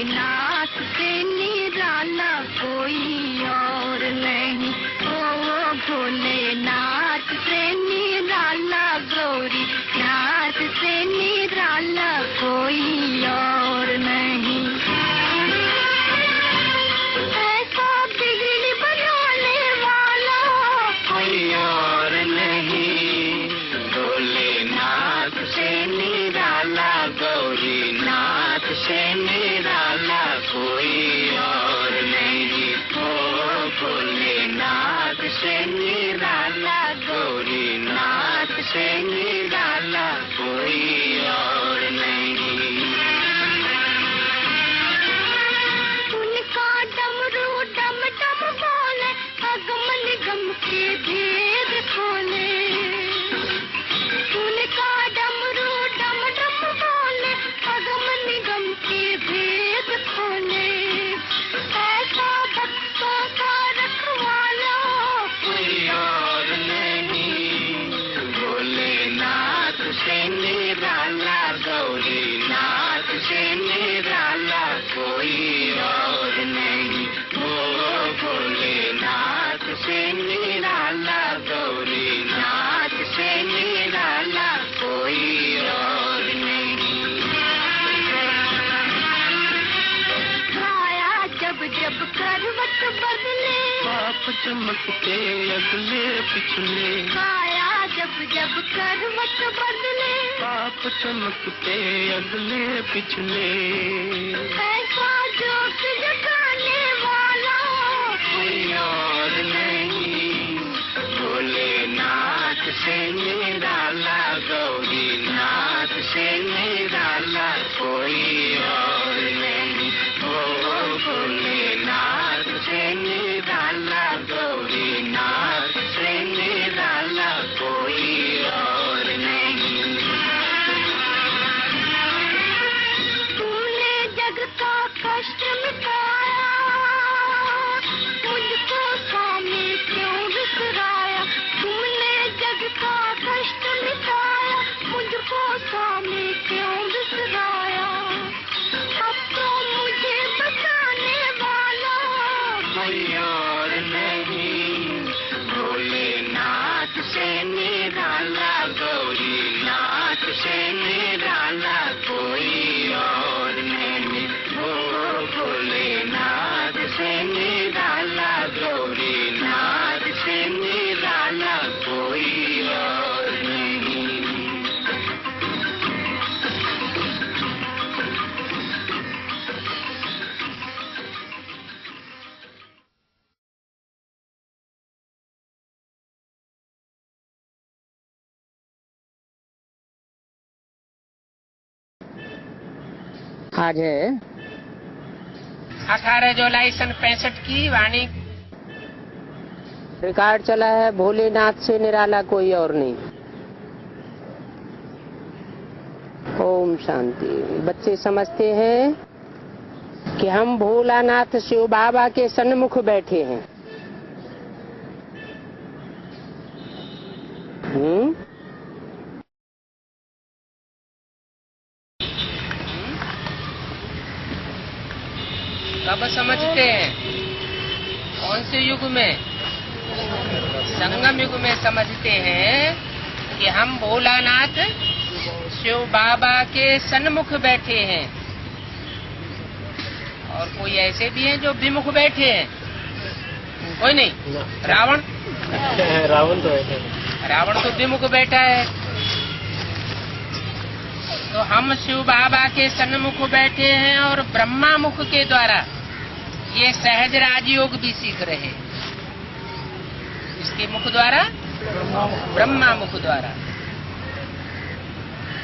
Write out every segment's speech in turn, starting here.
भोलेनाथ से निराला कोई और नहीं। ओ भोलेनाथ से निराला, गौरी नाथ से निराला कोई और नहीं। ऐसा बिगड़ी बनाने वाला कोई और नहीं। भोलेनाथ से निराला, गौरी नाथ से निराला कोई और नहीं। ओ भोलेनाथ से निराला, गौरी नाथ से निराला कोई और नहीं। उनका डमरू डम डम बोले, अगम निगम के भेद खोले। उनका डमरू डम डम बोले, अगम निगम के भेद खोले। ऐसा भक्तों का रखवाला कोई और नहीं। भोलेनाथ से निराला, गौरी नाथ से निराला कोई और नहीं। ओ भोलेनाथ से निराला, गौरी नाथ से निराला कोई और नहीं। माया जब जब करवट बदले, पाप चमकते अगले पिछले। माया जब जब करवट बदले, पाप चमकते अगले पिछले। ऐसा जोक जगाने वाला कोई और नहीं। भोलेनाथ से निराला, गौरी नाथ से निराला कोई और नहीं। ओ भोलेनाथ से निराला, गौरी नाथ से निराला कोई और नहीं। तूने जग का कष्ट मिटाया, मुझको स्वामी क्यों बिसराया। तुमने जग का कष्ट मिटाया, मुझको स्वामी क्यों बिसराया। अब तो मुझे बचाने वाला कोई और नहीं। भोलेनाथ से निराला, गौरी नाथ से निराला कोई और नहीं। ओ भोलेनाथ से निराला, गौरी नाथ से निराला कोई और नहीं। आज है 18 जुलाई सन 65 की वाणी। रिकॉर्ड चला है भोलेनाथ से निराला कोई और नहीं। ओम शांति। बच्चे समझते हैं कि हम भोलानाथ शिव बाबा के सन्मुख बैठे हैं। कब समझते हैं? कौन से युग में? संगम युग में समझते हैं कि हम भोलानाथ शिव बाबा के सन्मुख बैठे हैं। और कोई ऐसे भी हैं जो विमुख बैठे हैं? कोई नहीं। रावण रावण तो विमुख बैठा है। तो हम शिव बाबा के सन्मुख बैठे हैं और ब्रह्मा मुख के द्वारा ये सहज राजयोग भी सीख रहे हैं। इसके मुख द्वारा? ब्रह्मा मुख द्वारा।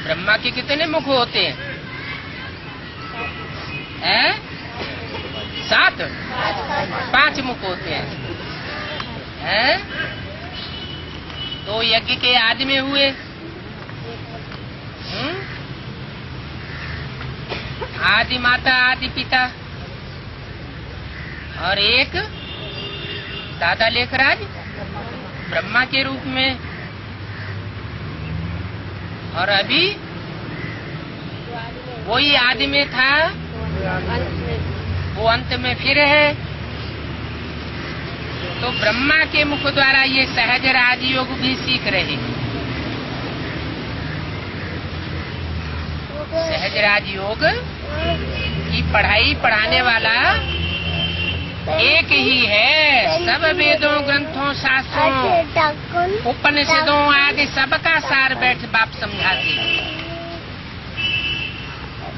ब्रह्मा के कितने मुख होते हैं? 7? 5 मुख होते हैं। 2 यज्ञ के आदि में हुए। आदि माता आदि पिता, और एक दादा लेखराज ब्रह्मा के रूप में। और अभी वही आदि में था वो अंत में फिर है। तो ब्रह्मा के मुख द्वारा ये सहज राजयोग भी सीख रहे हैं। सहज राजयोग की पढ़ाई पढ़ाने वाला एक ही है। सब वेदों, ग्रंथों, शास्त्रों, उपनिषदों आदि सबका सार बैठ बाप समझाते।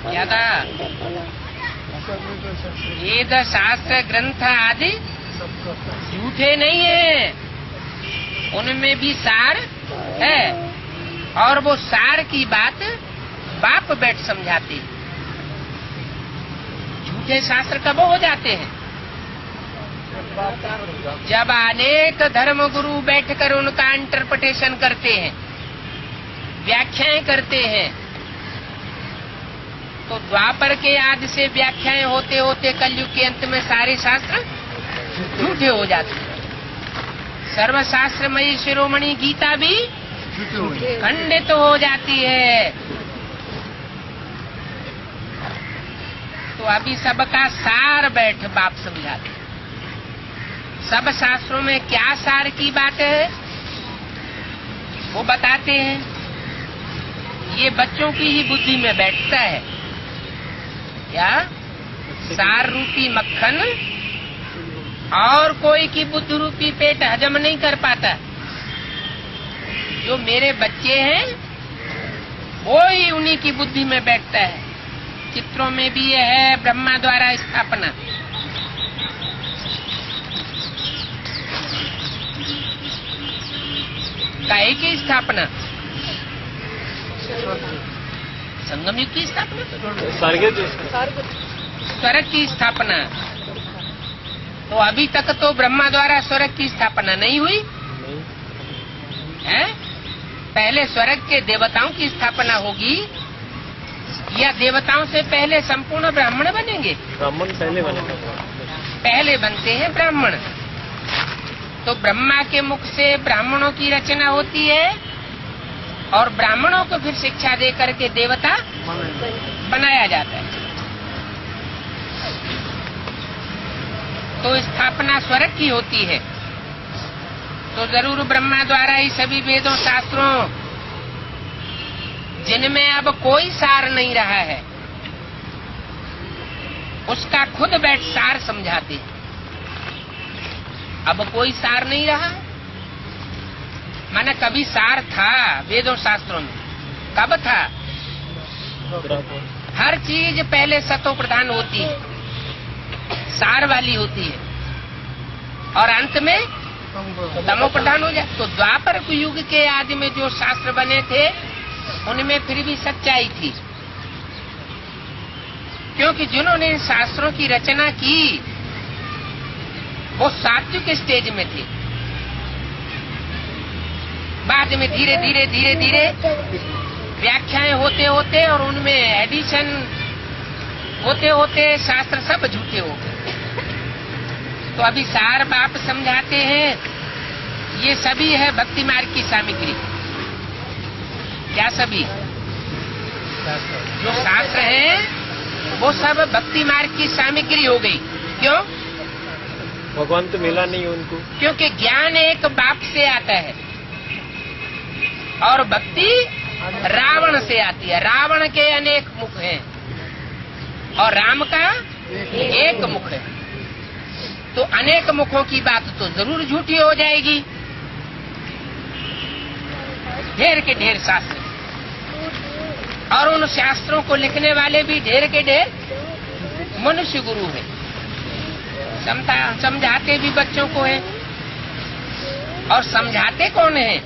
क्या था? वेद, शास्त्र, ग्रंथ आदि झूठे नहीं है, उनमें भी सार है। और वो सार की बात बाप बैठ समझाते। झूठे शास्त्र कब हो जाते हैं? जब अनेक धर्म गुरु बैठकर उनका इंटरप्रिटेशन करते हैं, व्याख्याएं करते हैं। तो द्वापर के आदि से व्याख्याएं होते होते कलयुग के अंत में सारे शास्त्र झूठे हो जाते हैं। सर्वशास्त्रमयी शिरोमणि गीता भी खंडित हो जाती है। तो अभी सबका सार बैठ बाप समझाते। सब शास्त्रों में क्या सार की बात है वो बताते हैं। ये बच्चों की ही बुद्धि में बैठता है। क्या? सार रूपी मक्खन और कोई की बुद्धि रूपी पेट हजम नहीं कर पाता। जो मेरे बच्चे हैं वो ही उन्हीं की बुद्धि में बैठता है। चित्रों में भी ये है ब्रह्मा द्वारा स्थापना। काहे की स्थापना? संगम युग की स्थापना, स्वर्ग की स्थापना। तो अभी तक तो ब्रह्मा द्वारा स्वर्ग की स्थापना नहीं हुई है। पहले स्वर्ग के देवताओं की स्थापना होगी या देवताओं से पहले संपूर्ण ब्राह्मण बनेंगे? ब्राह्मण पहले बनेंगे। पहले बनते हैं ब्राह्मण। तो ब्रह्मा के मुख से ब्राह्मणों की रचना होती है और ब्राह्मणों को फिर शिक्षा दे करके देवता बनाया जाता है। तो स्थापना स्वर्ग की होती है। तो जरूर ब्रह्मा द्वारा ही सभी वेदों, शास्त्रों, जिनमें अब कोई सार नहीं रहा है, उसका खुद बैठ सार समझाते। अब कोई सार नहीं रहा। माने कभी सार था वेदों शास्त्रों में। कब था? हर चीज पहले सतो प्रधान होती है, सार वाली होती है, और अंत में तमो प्रधान हो जाए। तो द्वापर युग के आदि में जो शास्त्र बने थे उनमें फिर भी सच्चाई थी, क्योंकि जिन्होंने इन शास्त्रों की रचना की वो सात्विक स्टेज में थे। बाद में धीरे धीरे धीरे धीरे व्याख्याएं होते होते और उनमें एडिशन होते होते शास्त्र सब झूठे हो गए। तो अभी सार बाप समझाते हैं। ये सभी है भक्ति मार्ग की सामग्री। क्या सभी? जो शास्त्र है वो सब भक्ति मार्ग की सामग्री हो गई। क्यों? भगवान तो मिला नहीं उनको। क्योंकि ज्ञान एक बाप से आता है और भक्ति रावण से आती है। रावण के अनेक मुख हैं और राम का एक मुख है। तो अनेक मुखों की बात तो जरूर झूठी हो जाएगी। ढेर के ढेर शास्त्र और उन शास्त्रों को लिखने वाले भी ढेर के ढेर मनुष्य गुरु हैं। समझाते भी बच्चों को है और समझाते कौन है?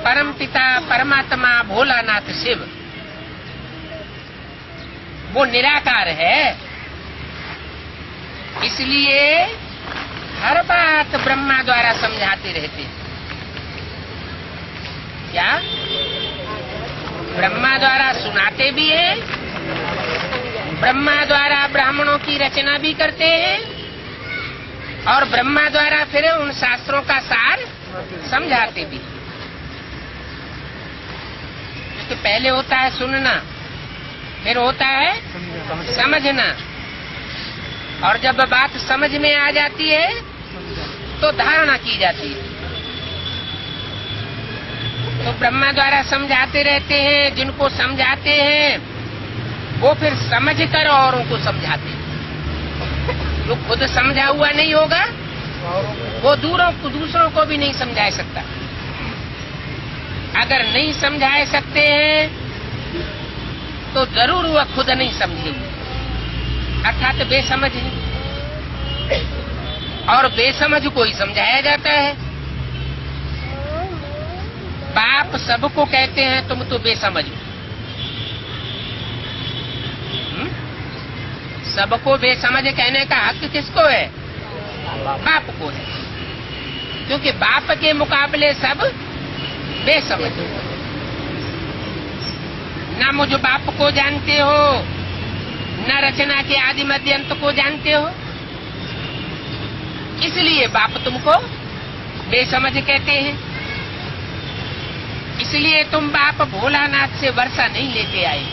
परम पिता परमात्मा भोलानाथ शिव। वो निराकार है, इसलिए हर बात ब्रह्मा द्वारा समझाते रहते। क्या? ब्रह्मा द्वारा सुनाते भी हैं, ब्रह्मा द्वारा ब्राह्मणों की रचना भी करते हैं और ब्रह्मा द्वारा फिर उन शास्त्रों का सार समझाते भी। तो पहले होता है सुनना, फिर होता है समझना, और जब बात समझ में आ जाती है तो धारणा की जाती है। तो ब्रह्मा द्वारा समझाते रहते हैं, जिनको समझाते हैं वो फिर समझ कर औरों को समझाते हैं। जो खुद समझा हुआ नहीं होगा वो दूसरों को भी नहीं समझा सकता। अगर नहीं समझा सकते हैं तो जरूर वह खुद नहीं समझेंगे, अर्थात बेसमझ है। और बेसमझ को ही समझाया जाता है। बाप सबको कहते हैं तुम तो बेसमझ हो। सबको बेसमझ कहने का हक किसको है? बाप को है, क्योंकि बाप के मुकाबले सब बेसमझ। न मुझ बाप को जानते हो, न रचना के आदि मध्य अंत को जानते हो, इसलिए बाप तुमको बेसमझ कहते हैं। इसलिए तुम बाप भोलानाथ से वर्षा नहीं लेके आए।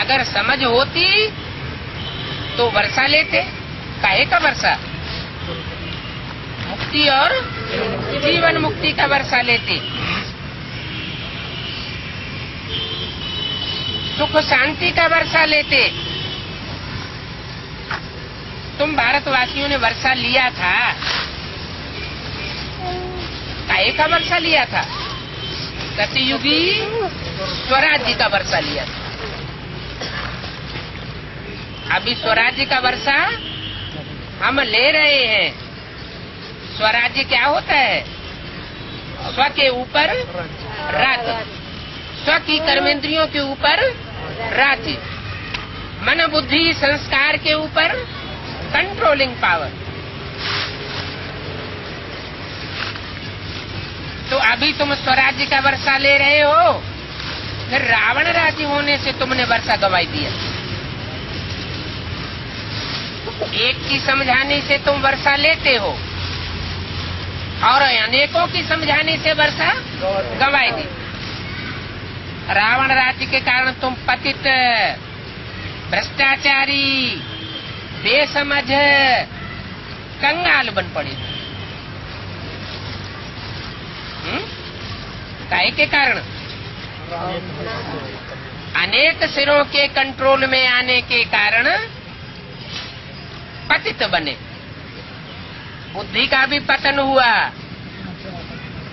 अगर समझ होती तो वर्षा लेते। काहे का वर्षा? मुक्ति और जीवन मुक्ति का वर्षा लेते। सुख शांति का वर्षा लेते। तुम भारतवासियों ने वर्षा लिया था, काहे का वर्षा लिया था? सतयुगी स्वराज्य का वर्षा लिया था। अभी स्वराज्य का वर्षा हम ले रहे हैं। स्वराज्य क्या होता है? स्व के ऊपर राज्य, स्व की कर्मेंद्रियों के ऊपर राज्य, मन बुद्धि संस्कार के ऊपर कंट्रोलिंग पावर। तो अभी तुम स्वराज्य का वर्षा ले रहे हो, फिर रावण राज्य होने से तुमने वर्षा गंवाई दिया। एक की समझाने से तुम वर्षा लेते हो और अनेकों की समझाने से वर्षा गंवाई दी। रावण राज्य के कारण तुम पतित, भ्रष्टाचारी, बेसमझ, कंगाल बन पड़े। काहे के कारण? अनेक सिरों के कंट्रोल में आने के कारण पतित बने। बुद्धि का भी पतन हुआ,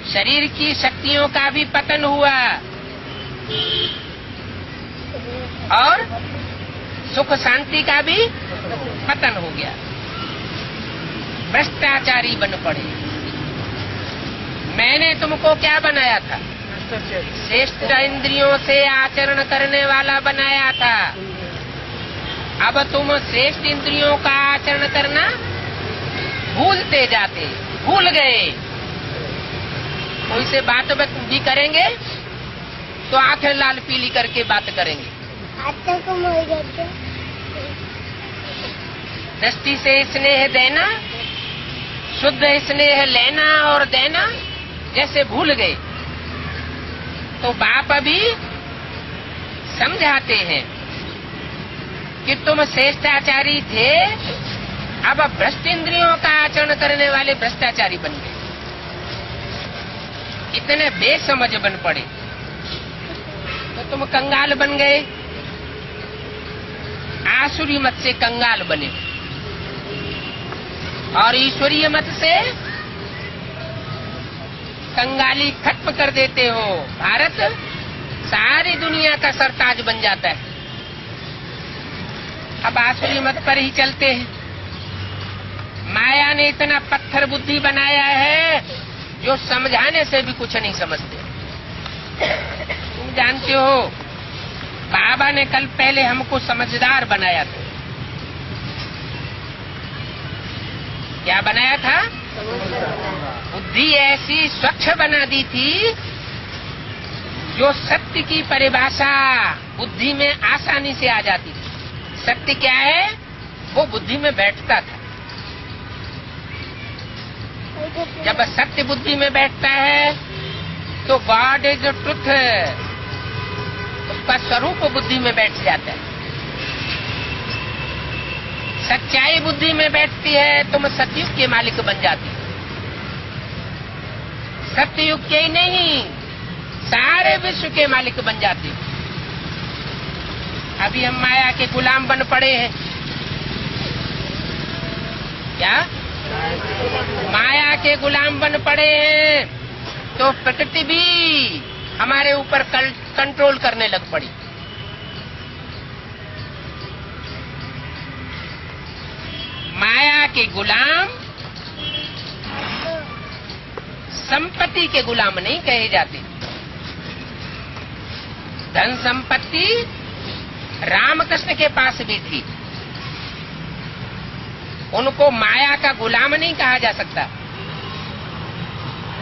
शरीर की शक्तियों का भी पतन हुआ और सुख शांति का भी पतन हो गया। भ्रष्टाचारी बन पड़े। मैंने तुमको क्या बनाया था? श्रेष्ठ इंद्रियों से आचरण करने वाला बनाया था। अब तुम श्रेष्ठ इंद्रियों का आचरण करना भूलते जाते, भूल गए। कोई से बात भी करेंगे तो आंखें लाल पीली करके बात करेंगे। दृष्टि से स्नेह देना, शुद्ध स्नेह लेना और देना जैसे भूल गए। तो बाप अभी समझाते हैं कि तुम श्रेष्ठाचारी थे, अब भ्रष्ट इंद्रियों का आचरण करने वाले भ्रष्टाचारी बन गए। इतने बेसमझ बन पड़े तो तुम कंगाल बन गए। आसुरी मत से कंगाल बने और ईश्वरीय मत से कंगाली खत्म कर देते हो। भारत सारी दुनिया का सरताज बन जाता है। अब आसुरी मत पर ही चलते हैं। माया ने इतना पत्थर बुद्धि बनाया है जो समझाने से भी कुछ नहीं समझते। तुम जानते हो बाबा ने कल पहले हमको समझदार बनाया था। क्या बनाया था? बुद्धि ऐसी स्वच्छ बना दी थी जो सत्य की परिभाषा बुद्धि में आसानी से आ जाती थी। सत्य क्या है वो बुद्धि में बैठता था। जब सत्य बुद्धि में बैठता है तो गॉड इज ट्रुथ, उसका स्वरूप बुद्धि में बैठ जाता है। सच्चाई बुद्धि में बैठती है, तुम सतयुग के मालिक बन जाते हो। सतयुग के ही नहीं, सारे विश्व के मालिक बन जाते हो। अभी हम माया के गुलाम बन पड़े हैं। क्या माया के गुलाम बन पड़े हैं? तो प्रकृति भी हमारे ऊपर कंट्रोल करने लग पड़ी। माया के गुलाम संपत्ति के गुलाम नहीं कहे जाते। धन संपत्ति रामकृष्ण के पास भी थी, उनको माया का गुलाम नहीं कहा जा सकता।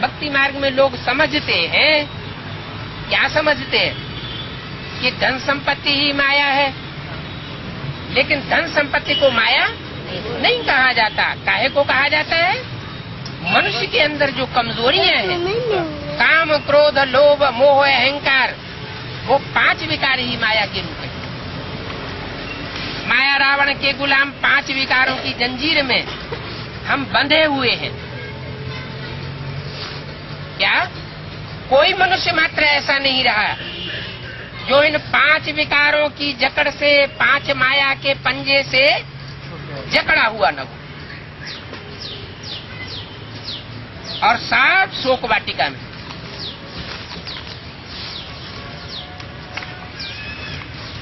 भक्ति मार्ग में लोग समझते हैं, क्या समझते हैं कि धन संपत्ति ही माया है, लेकिन धन संपत्ति को माया नहीं कहा जाता। काहे को कहा जाता है? मनुष्य के अंदर जो कमजोरियां हैं, काम, क्रोध, लोभ, मोह, अहंकार, वो 5 विकार ही माया के रूप हैं। माया रावण के गुलाम 5 विकारों की जंजीर में हम बंधे हुए हैं। क्या कोई मनुष्य मात्र ऐसा नहीं रहा जो इन 5 विकारों की जकड़ से, 5 माया के पंजे से जकड़ा हुआ न हो। और 7 शोक वाटिका में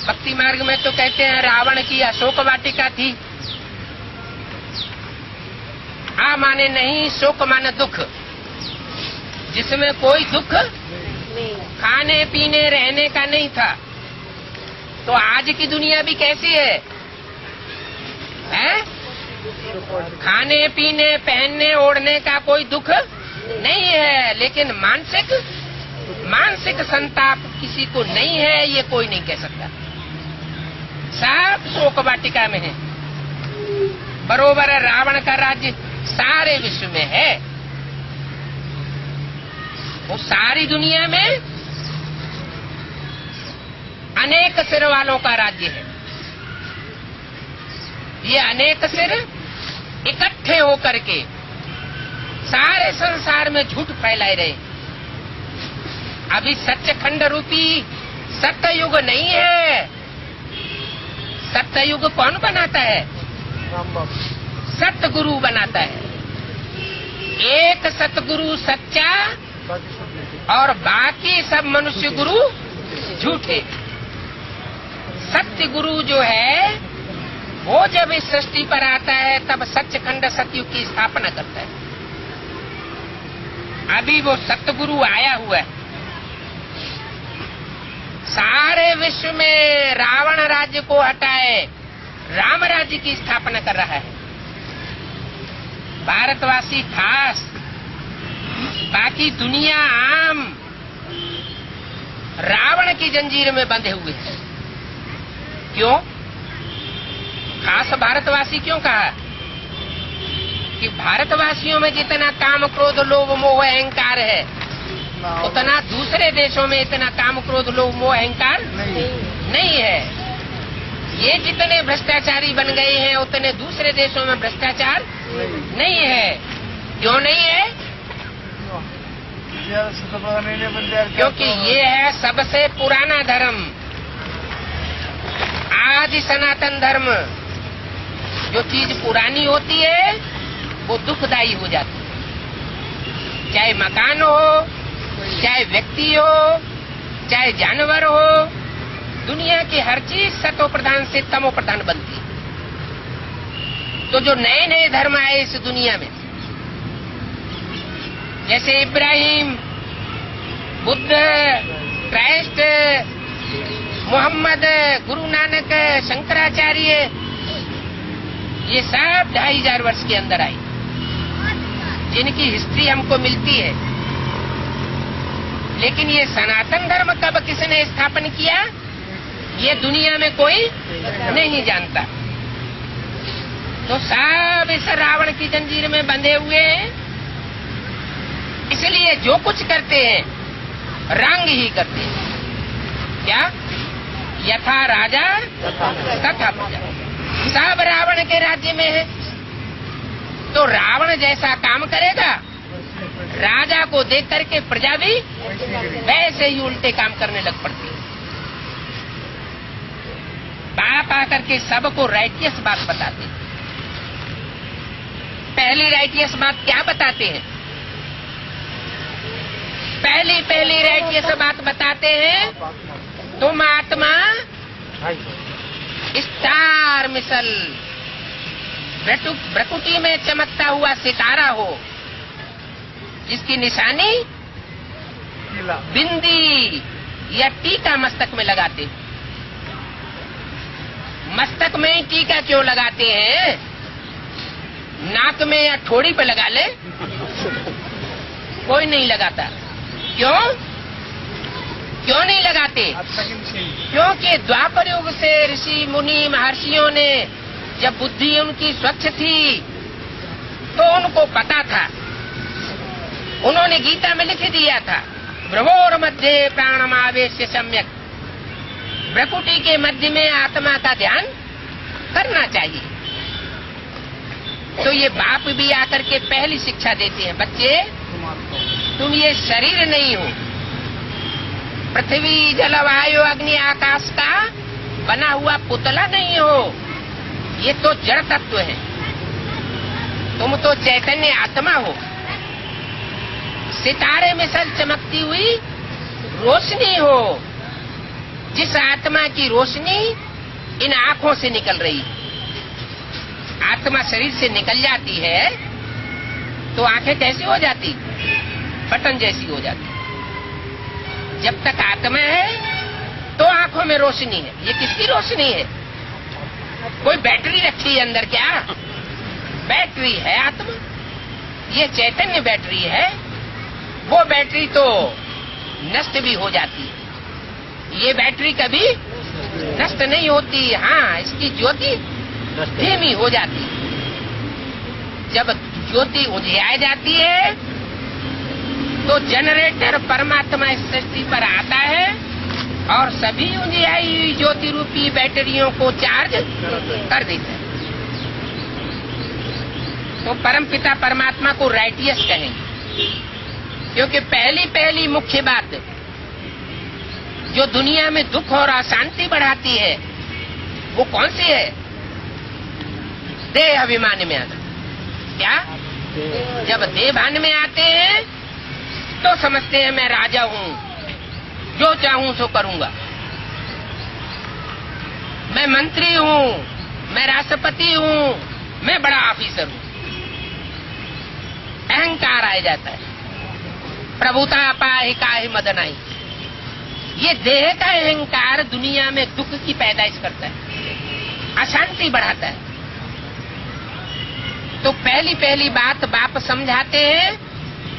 भक्ति मार्ग में तो कहते हैं रावण की अशोक वाटिका थी। आ माने नहीं, शोक माने दुख, जिसमें कोई दुख खाने पीने रहने का नहीं था। तो आज की दुनिया भी कैसी है? खाने पीने, पहनने ओढ़ने का कोई दुख नहीं है, लेकिन मानसिक संताप किसी को नहीं है, ये कोई नहीं कह सकता। सब शोक वाटिका में है। बरोबर रावण का राज्य सारे विश्व में है। वो सारी दुनिया में अनेक सिर वालों का राज्य है। ये अनेक सिर इकट्ठे होकर के सारे संसार में झूठ फैलाए रहे। अभी सत्यखंड रूपी सत्ययुग नहीं है। सत्ययुग कौन बनाता है? सतगुरु बनाता है। एक सतगुरु सच्चा और बाकी सब मनुष्य गुरु झूठे। सत्य गुरु जो है वो जब इस सृष्टि पर आता है तब सत्यखंड सतयुग की स्थापना करता है। अभी वो सतगुरु आया हुआ है। सारे विश्व में रावण राज्य को हटाए राम राज्य की स्थापना कर रहा है। भारतवासी खास, बाकी दुनिया आम रावण की जंजीर में बंधे हुए हैं। क्यों खास भारतवासी क्यों कहा? कि भारतवासियों में जितना काम, क्रोध, लोभ, मोह, अहंकार है, उतना दूसरे देशों में इतना काम, क्रोध, लोभ, मोह, अहंकार नहीं है। ये जितने भ्रष्टाचारी बन गए हैं उतने दूसरे देशों में भ्रष्टाचार नहीं है। क्यों नहीं है? क्योंकि ये है सबसे पुराना धर्म, आदि सनातन धर्म। जो चीज पुरानी होती है वो दुखदायी हो जाती है। चाहे मकान हो, चाहे व्यक्ति हो, चाहे जानवर हो, दुनिया की हर चीज सतो प्रधान से तमो प्रधान बनती है। तो जो नए नए धर्म आए इस दुनिया में, जैसे इब्राहिम, बुद्ध, क्राइस्ट, मोहम्मद, गुरु नानक, शंकराचार्य, ये सब 2500 वर्ष के अंदर आई, जिनकी हिस्ट्री हमको मिलती है। लेकिन ये सनातन धर्म कब किसने स्थापन किया, ये दुनिया में कोई नहीं जानता। तो सब इस रावण की जंजीर में बंधे हुए हैं। इसलिए जो कुछ करते हैं रंग ही करते हैं। क्या? यथा राजा तथा प्रजा। सब रावण के राज्य में है, तो रावण जैसा काम करेगा, राजा को देख करके प्रजा भी वैसे ही उल्टे काम करने लग पड़ती है। बाप आकर के सबको राइटियस बात बताते हैं। पहली राइटियस बात क्या बताते हैं? पहली राइटियस बात बताते हैं, तुम आत्मा स्टार मिसल भ्रकुटी में चमकता हुआ सितारा हो, जिसकी निशानी बिंदी या टीका मस्तक में लगाते हैं। मस्तक में ही टीका क्यों लगाते हैं? नाक में या ठोड़ी पे लगा ले, कोई नहीं लगाता। क्यों नहीं लगाते? क्योंकि द्वापर युग से ऋषि मुनि महर्षियों ने, जब बुद्धि उनकी स्वच्छ थी, तो उनको पता था, उन्होंने गीता में लिख दिया था, भ्रवोर मध्य प्राणमावेश्य सम्यक, भ्रकुटी के मध्य में आत्मा का ध्यान करना चाहिए। तो ये बाप भी आकर के पहली शिक्षा देते हैं, बच्चे तुम ये शरीर नहीं हो, पृथ्वी जल वायु अग्नि आकाश का बना हुआ पुतला नहीं हो, ये तो जड़ तत्व है, तुम तो चैतन्य आत्मा हो, सितारे में सल चमकती हुई रोशनी हो, जिस आत्मा की रोशनी इन आंखों से निकल रही है। आत्मा शरीर से निकल जाती है तो आंखें कैसी हो जाती? बटन जैसी हो जाती। जब तक आत्मा है तो आंखों में रोशनी है। ये किसकी रोशनी है? कोई बैटरी रखी है अंदर क्या? बैटरी है आत्मा, ये चैतन्य बैटरी है। वो बैटरी तो नष्ट भी हो जाती है, ये बैटरी कभी नष्ट नहीं होती। हाँ, इसकी ज्योति धीमी हो जाती है। जब ज्योति उजिया जाती है तो जनरेटर परमात्मा इस सृष्टि पर आता है और सभी उजियाई हुई ज्योति रूपी बैटरियों को चार्ज कर देता है। तो परमपिता परमात्मा को राइटियस कहेंगे, क्योंकि पहली मुख्य बात जो दुनिया में दुख और अशांति बढ़ाती है वो कौन सी है? देह अभिमान में आना। क्या? जब देह भान में आते हैं तो समझते हैं मैं राजा हूँ, जो चाहूं सो करूंगा, मैं मंत्री हूँ, मैं राष्ट्रपति हूँ, मैं बड़ा ऑफिसर हूँ। अहंकार आ जाता है। प्रभुता पाहि काहि मदन आई। ये देह का अहंकार दुनिया में दुख की पैदाइश करता है, अशांति बढ़ाता है। तो पहली बात बाप समझाते हैं,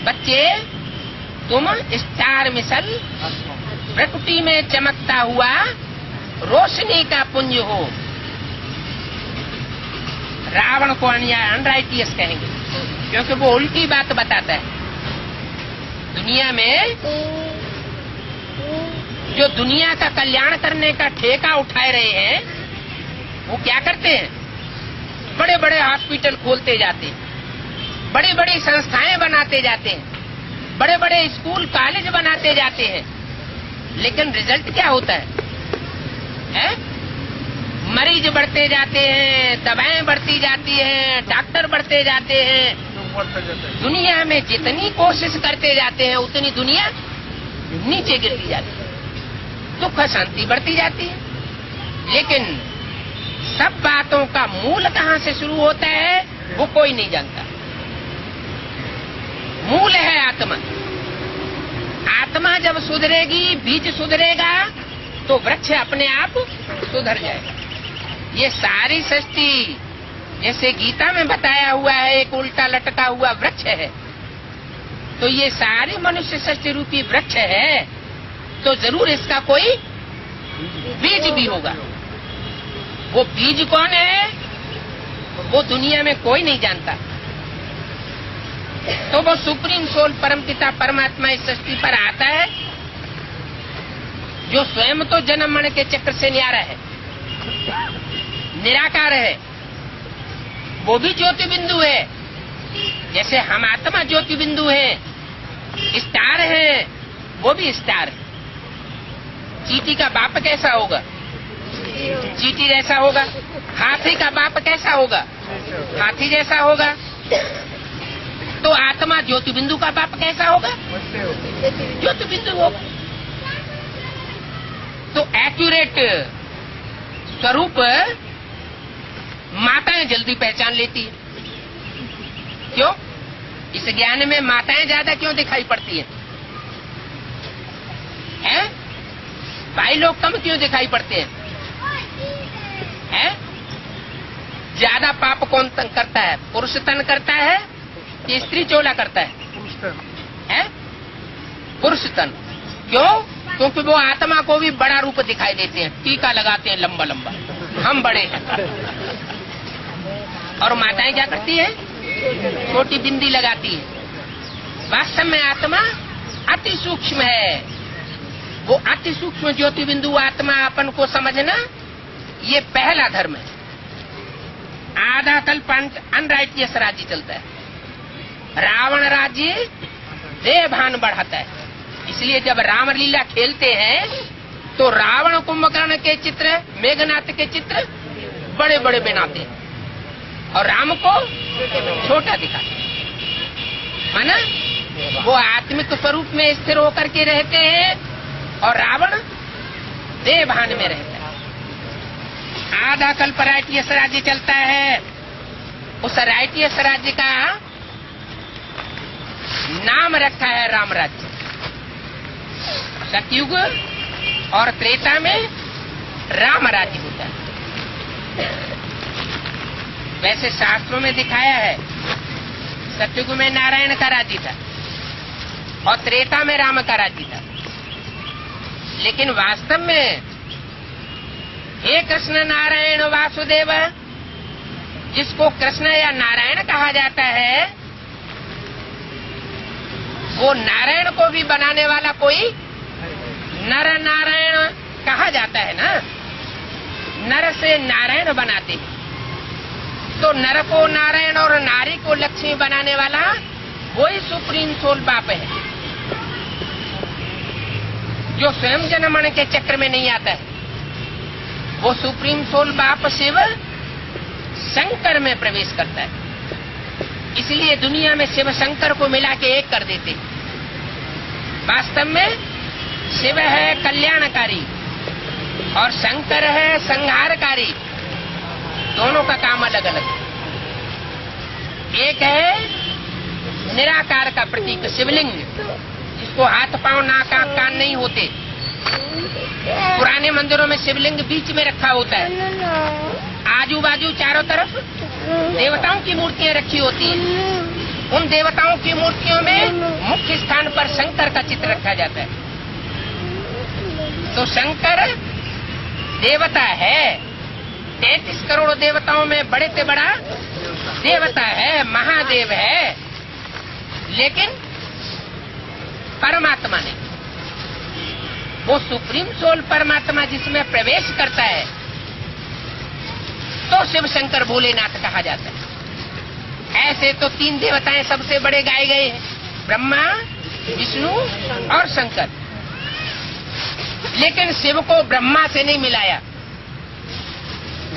बच्चे तुम स्टार मिसल प्रकृति में चमकता हुआ रोशनी का पुंज हो। रावण को अनराइटियस कहेंगे क्योंकि वो उल्टी बात बताता है। दुनिया में जो दुनिया का कल्याण करने का ठेका उठाए रहे हैं वो क्या करते हैं? बड़े बड़े हॉस्पिटल खोलते जाते हैं, बड़ी बड़ी संस्थाएं बनाते जाते हैं, बड़े बड़े स्कूल कॉलेज बनाते जाते हैं, लेकिन रिजल्ट क्या होता है? मरीज बढ़ते जाते हैं, दवाएं बढ़ती जाती हैं, डॉक्टर बढ़ते जाते हैं। दुनिया में जितनी कोशिश करते जाते हैं उतनी दुनिया नीचे गिरती जाती है, दुख शांति बढ़ती जाती है। लेकिन सब बातों का मूल कहाँ से शुरू होता है वो कोई नहीं जानता। मूल है आत्मा। आत्मा जब सुधरेगी, बीज सुधरेगा तो वृक्ष अपने आप सुधर जाएगा। ये सारी सृष्टि जैसे गीता में बताया हुआ है एक उल्टा लटका हुआ वृक्ष है, तो ये सारी मनुष्य सृष्टि रूपी वृक्ष है, तो जरूर इसका कोई बीज भी होगा। वो बीज कौन है वो दुनिया में कोई नहीं जानता। तो वो सुप्रीम सोल परमपिता परमात्मा इस सृष्टि पर आता है, जो स्वयं तो जन्म मरण के चक्र से न्यारा है, निराकार है, वो भी ज्योति बिंदु है। जैसे हम आत्मा ज्योति बिंदु है, स्टार है, वो भी स्टार है। चींटी का बाप कैसा होगा? चींटी जैसा होगा। हाथी का बाप कैसा होगा? हाथी जैसा होगा। तो आत्मा ज्योति बिंदु का बाप कैसा होगा? ज्योति बिंदु होगा। तो एक्यूरेट स्वरूप माताएं जल्दी पहचान लेती है। क्यों? इस ज्ञान में माताएं ज्यादा क्यों दिखाई पड़ती हैं? हैं? भाई लोग कम क्यों दिखाई पड़ते हैं? हैं? ज्यादा पाप कौन तन करता है? पुरुष तन करता है कि स्त्री चोला करता है? हैं? पुरुष तन। क्यों? क्योंकि वो आत्मा को भी बड़ा रूप दिखाई देते हैं, टीका लगाते हैं लंबा लंबा, हम बड़े हैं। और माताएं क्या करती है? छोटी बिंदी लगाती है। वास्तव में आत्मा अति सूक्ष्म है। वो अति सूक्ष्म ज्योति बिंदु आत्मा अपन को समझना, ये पहला धर्म है। आधा कल्प अनराइटियस राज्य चलता है। रावण राज्य देह भान बढ़ाता है। इसलिए जब राम लीला खेलते हैं तो रावण कुंभकर्ण के चित्र, मेघनाथ के चित्र बड़े बड़े बनाते हैं और राम को छोटा दिखाते हैं। माना वो आत्मिक स्वरूप में स्थिर होकर के रहते हैं और रावण देह भान में रहता है। आधा कल्प राइटियस राज्य चलता है। उस राइटियस राज्य का नाम रखा है राम राज्य। सतयुग और त्रेता में राम राज्य होता है। वैसे शास्त्रों में दिखाया है सतयुग में नारायण का राज्य था और त्रेता में राम का राज्य था। लेकिन वास्तव में हे कृष्ण नारायण वासुदेव, जिसको कृष्ण या नारायण कहा जाता है, वो नारायण को भी बनाने वाला कोई नर नारायण कहा जाता है ना। नर से नारायण बनाते हैं। तो नर को नारायण और नारी को लक्ष्मी बनाने वाला वही सुप्रीम सोल बाप है, जो स्वयं जनमन के चक्र में नहीं आता है। वो सुप्रीम सोल बाप शिव शंकर में प्रवेश करता है। इसलिए दुनिया में शिव शंकर को मिला के एक कर देते। वास्तव में शिव है कल्याणकारी और शंकर है संहारकारी। दोनों का काम अलग अलग है। एक है निराकार का प्रतीक शिवलिंग, जिसको हाथ पांव नाक आंख कान नहीं होते। पुराने मंदिरों में शिवलिंग बीच में रखा होता है। आजू बाजू चारों तरफ देवताओं की मूर्तियां रखी होती हैं। उन देवताओं की मूर्तियों में मुख्य स्थान पर शंकर का चित्र रखा जाता है। तो शंकर देवता है। 33 करोड़ देवताओं में बड़े से बड़ा देवता है, महादेव है। लेकिन परमात्मा नहीं। वो सुप्रीम सोल परमात्मा जिसमें प्रवेश करता है तो शिव शंकर भोलेनाथ कहा जाता है। ऐसे तो 3 देवताएं सबसे बड़े गाए गए हैं, ब्रह्मा, विष्णु और शंकर। लेकिन शिव को ब्रह्मा से नहीं मिलाया।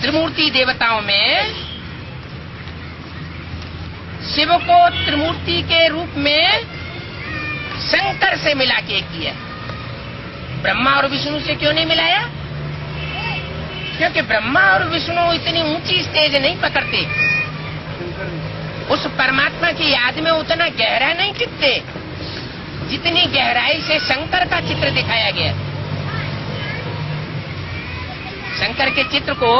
त्रिमूर्ति देवताओं में शिव को त्रिमूर्ति के रूप में शंकर से मिला के किया। ब्रह्मा और विष्णु से क्यों नहीं मिलाया? क्योंकि ब्रह्मा और विष्णु इतनी ऊंची स्टेज नहीं पकड़ते। उस परमात्मा की याद में उतना गहरा नहीं टिकते जितनी गहराई से शंकर का चित्र दिखाया गया। शंकर के चित्र को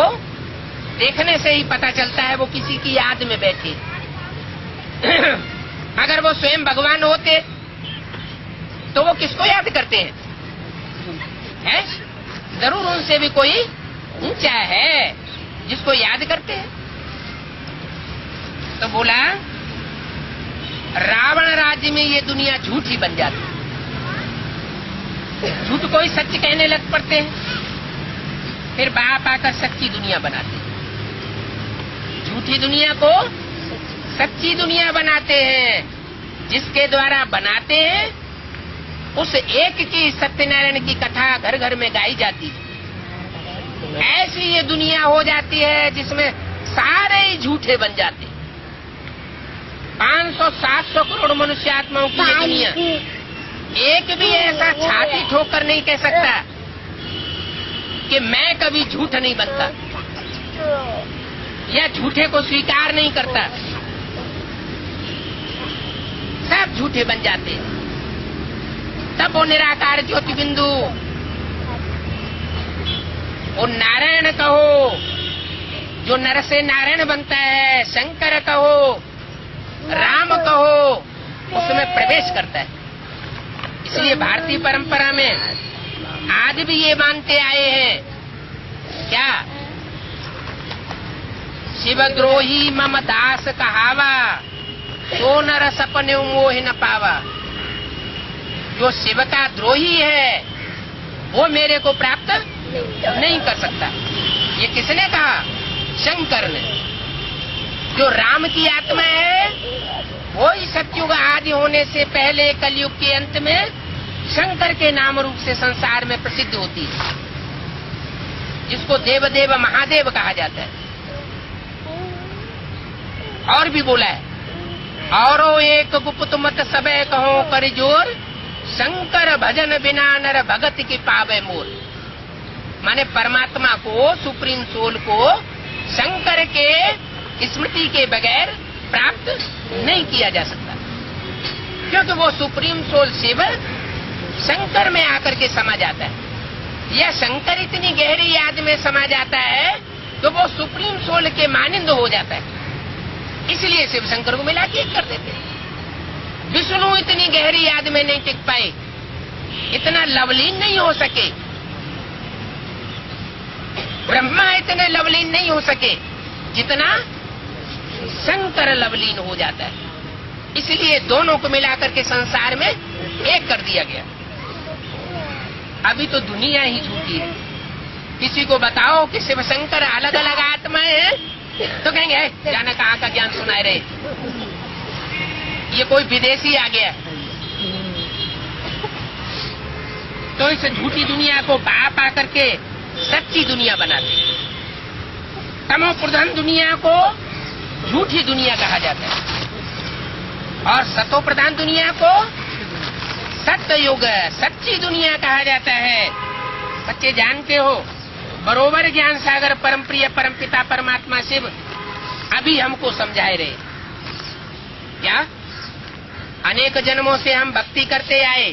देखने से ही पता चलता है वो किसी की याद में बैठे। अगर वो स्वयं भगवान होते तो वो किसको याद करते हैं? जरूर उनसे भी कोई ऊंचा है जिसको याद करते हैं। तो बोला रावण राज्य में ये दुनिया झूठी बन जाती। झूठ को ही सच कहने लग पड़ते हैं, फिर बाप आकर सच्ची दुनिया बनाते हैं। झूठी दुनिया को सच्ची दुनिया बनाते हैं। जिसके द्वारा बनाते हैं उस एक की सत्यनारायण की कथा घर घर में गाई जाती है। ऐसी ये दुनिया हो जाती है जिसमें सारे ही झूठे बन जाते। 500-700 करोड़ मनुष्य आत्माओं की ये दुनिया, एक भी ऐसा छाती ठोकर नहीं कह सकता कि मैं कभी झूठ नहीं बनता या झूठे को स्वीकार नहीं करता। सब झूठे बन जाते। तब वो निराकार ज्योति बिंदु, वो नारायण कहो जो नर से नारायण बनता है, शंकर कहो, राम कहो, उसमें प्रवेश करता है। इसलिए भारतीय परंपरा में आज भी ये मानते आए हैं, क्या शिवद्रोही मम दास कहावा, तो नर सपने मोह न पावा। जो शिव का द्रोही है वो मेरे को प्राप्त नहीं कर सकता। ये किसने कहा? शंकर ने। जो राम की आत्मा है वो ही सत्युग आदि होने से पहले कलयुग के अंत में शंकर के नाम रूप से संसार में प्रसिद्ध होती है, जिसको देवदेव महादेव कहा जाता है। और भी बोला है, औरो एक गुप्त मत सबे कहो कर जोर, शंकर भजन बिना नर भगत की पावे मोर। माने परमात्मा को, सुप्रीम सोल को शंकर के स्मृति के बगैर प्राप्त नहीं किया जा सकता, क्योंकि वो सुप्रीम सोल शिव शंकर में आकर के समा जाता है। यह शंकर इतनी गहरी याद में समा जाता है तो वो सुप्रीम सोल के मानिंद हो जाता है। इसलिए शिव शंकर को मिला के एक कर देते हैं। विष्णु इतनी गहरी याद में नहीं टिक पाए, इतना लवलीन नहीं हो सके, ब्रह्मा इतने लवलीन नहीं हो सके जितना शंकर लवलीन हो जाता है। इसलिए दोनों को मिलाकर के संसार में एक कर दिया गया। अभी तो दुनिया ही झूठी है। किसी को बताओ कि शिव शंकर अलग अलग आत्माएं हैं तो कहेंगे जाने कहाँ का ज्ञान सुनाए रहे, ये कोई विदेशी आ गया। तो इस झूठी दुनिया को बाप आकर के सच्ची दुनिया बनाते। तमो प्रधान दुनिया को झूठी दुनिया कहा जाता है और सतो प्रधान दुनिया को सत्य युग, सच्ची दुनिया कहा जाता है। बच्चे जानते हो, बरोबर ज्ञान सागर परम प्रिय परम पिता परमात्मा शिव अभी हमको समझाए रहे। क्या अनेक जन्मों से हम भक्ति करते आए,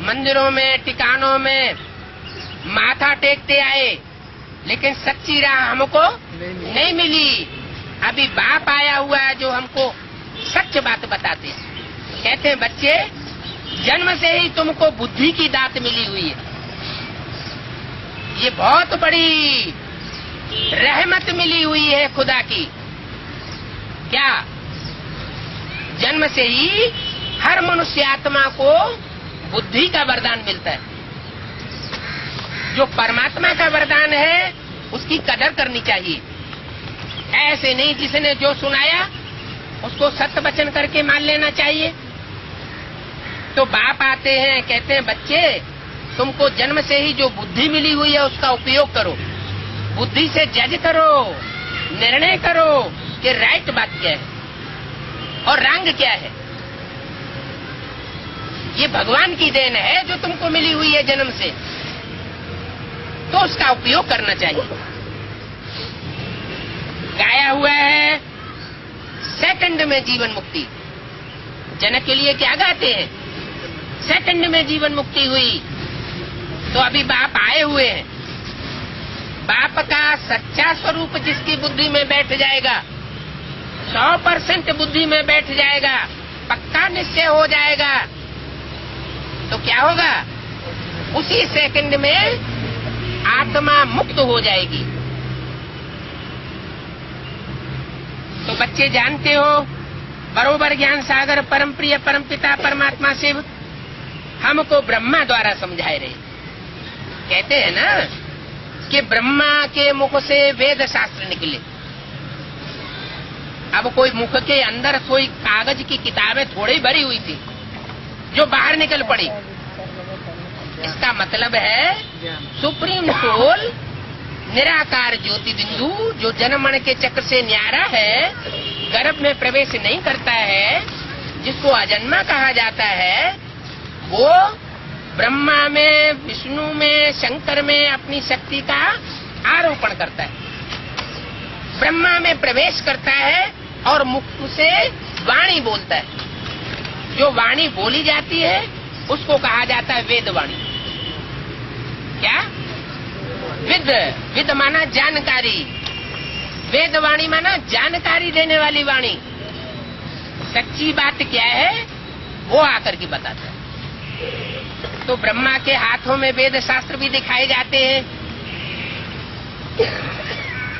मंदिरों में टिकानों में माथा टेकते आए, लेकिन सच्ची राह हमको नहीं मिली। अभी बाप आया हुआ है जो हमको सच बात बताते हैं। कहते हैं बच्चे, जन्म से ही तुमको बुद्धि की दात मिली हुई है। ये बहुत बड़ी रहमत मिली हुई है खुदा की। क्या जन्म से ही हर मनुष्य आत्मा को बुद्धि का वरदान मिलता है। जो परमात्मा का वरदान है उसकी कदर करनी चाहिए। ऐसे नहीं जिसने जो सुनाया उसको सत्य वचन करके मान लेना चाहिए। तो बाप आते हैं, कहते हैं बच्चे तुमको जन्म से ही जो बुद्धि मिली हुई है उसका उपयोग करो, बुद्धि से जज करो, निर्णय करो कि राइट बात क्या है और रंग क्या है। ये भगवान की देन है जो तुमको मिली हुई है जन्म से, तो उसका उपयोग करना चाहिए। गाया हुआ है सेकंड में जीवन मुक्ति। जनक के लिए क्या गाते हैं? सेकंड में जीवन मुक्ति हुई। तो अभी बाप आए हुए हैं। बाप का सच्चा स्वरूप जिसकी बुद्धि में बैठ जाएगा, 100% बुद्धि में बैठ जाएगा, पक्का निश्चय हो जाएगा, तो क्या होगा? उसी सेकंड में आत्मा मुक्त हो जाएगी। तो बच्चे जानते हो, बरोबर ज्ञान सागर परम प्रिय परम पिता परमात्मा शिव हमको ब्रह्मा द्वारा समझाए रहे। कहते हैं ना कि ब्रह्मा के मुख से वेद शास्त्र निकले। अब कोई मुख के अंदर कोई कागज की किताबें थोड़ी भरी हुई थी जो बाहर निकल पड़ी। इसका मतलब है सुप्रीम सोल, निराकार ज्योति बिंदु जो जनमण के चक्र से न्यारा है, गर्भ में प्रवेश नहीं करता है, जिसको अजन्मा कहा जाता है, वो ब्रह्मा में, विष्णु में, शंकर में अपनी शक्ति का आरोपण करता है। ब्रह्मा में प्रवेश करता है और मुख से वाणी बोलता है। जो वाणी बोली जाती है उसको कहा जाता है वेदवाणी। क्या? विद माना जानकारी, वेदवाणी माना जानकारी देने वाली वाणी। सच्ची बात क्या है वो आकर के बताता है। तो ब्रह्मा के हाथों में वेद शास्त्र भी दिखाए जाते हैं,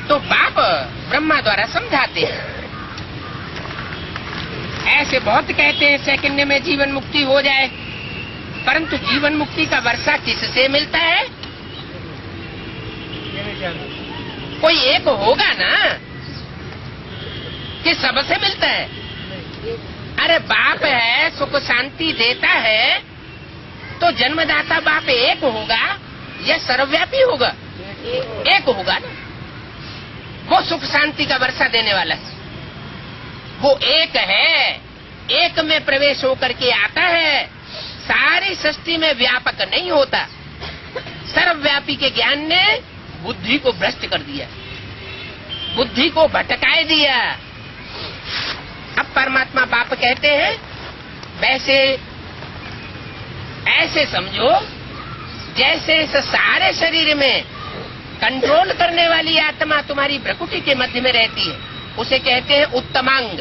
तो बाप ब्रह्मा द्वारा समझाते हैं। ऐसे बहुत कहते हैं सेकंड में जीवन मुक्ति हो जाए, परंतु जीवन मुक्ति का वर्षा किससे मिलता है? कोई एक होगा ना कि सबसे मिलता है? अरे बाप है, सुख शांति देता है, तो जन्मदाता बाप एक होगा या सर्वव्यापी होगा? एक होगा ना। वो सुख शांति का वर्षा देने वाला है, वो एक है, एक में प्रवेश होकर के आता है, सारी सृष्टि में व्यापक नहीं होता। सर्वव्यापी के ज्ञान ने बुद्धि को भ्रष्ट कर दिया, बुद्धि को भटकाए दिया। अब परमात्मा बाप कहते हैं वैसे ऐसे समझो जैसे इस सारे शरीर में कंट्रोल करने वाली आत्मा तुम्हारी भ्रकुटी के मध्य में रहती है, उसे कहते हैं उत्तमांग।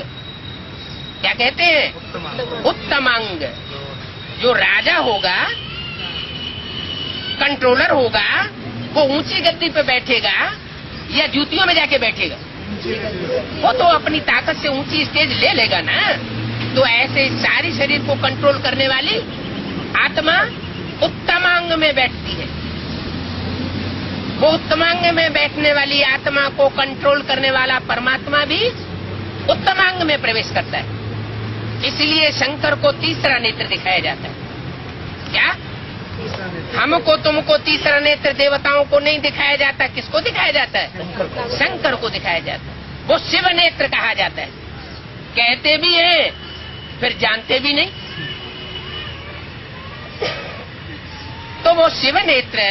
क्या कहते हैं? उत्तमांग। जो राजा होगा, कंट्रोलर होगा, वो ऊंची गद्दी पे बैठेगा या जूतियों में जाके बैठेगा? वो तो अपनी ताकत से ऊंची स्टेज ले लेगा ना। तो ऐसे सारी शरीर को कंट्रोल करने वाली आत्मा उत्तमांग में बैठती है। वो उत्तमांग में बैठने वाली आत्मा को कंट्रोल करने वाला परमात्मा भी उत्तमांग में प्रवेश करता है। इसलिए शंकर को तीसरा नेत्र दिखाया जाता है। क्या? हमको तुमको तीसरा नेत्र देवताओं को नहीं दिखाया जाता, किसको दिखाया जाता है? शंकर को दिखाया जाता है। वो शिव नेत्र कहा जाता है। कहते भी है फिर जानते भी नहीं। तो वो शिव नेत्र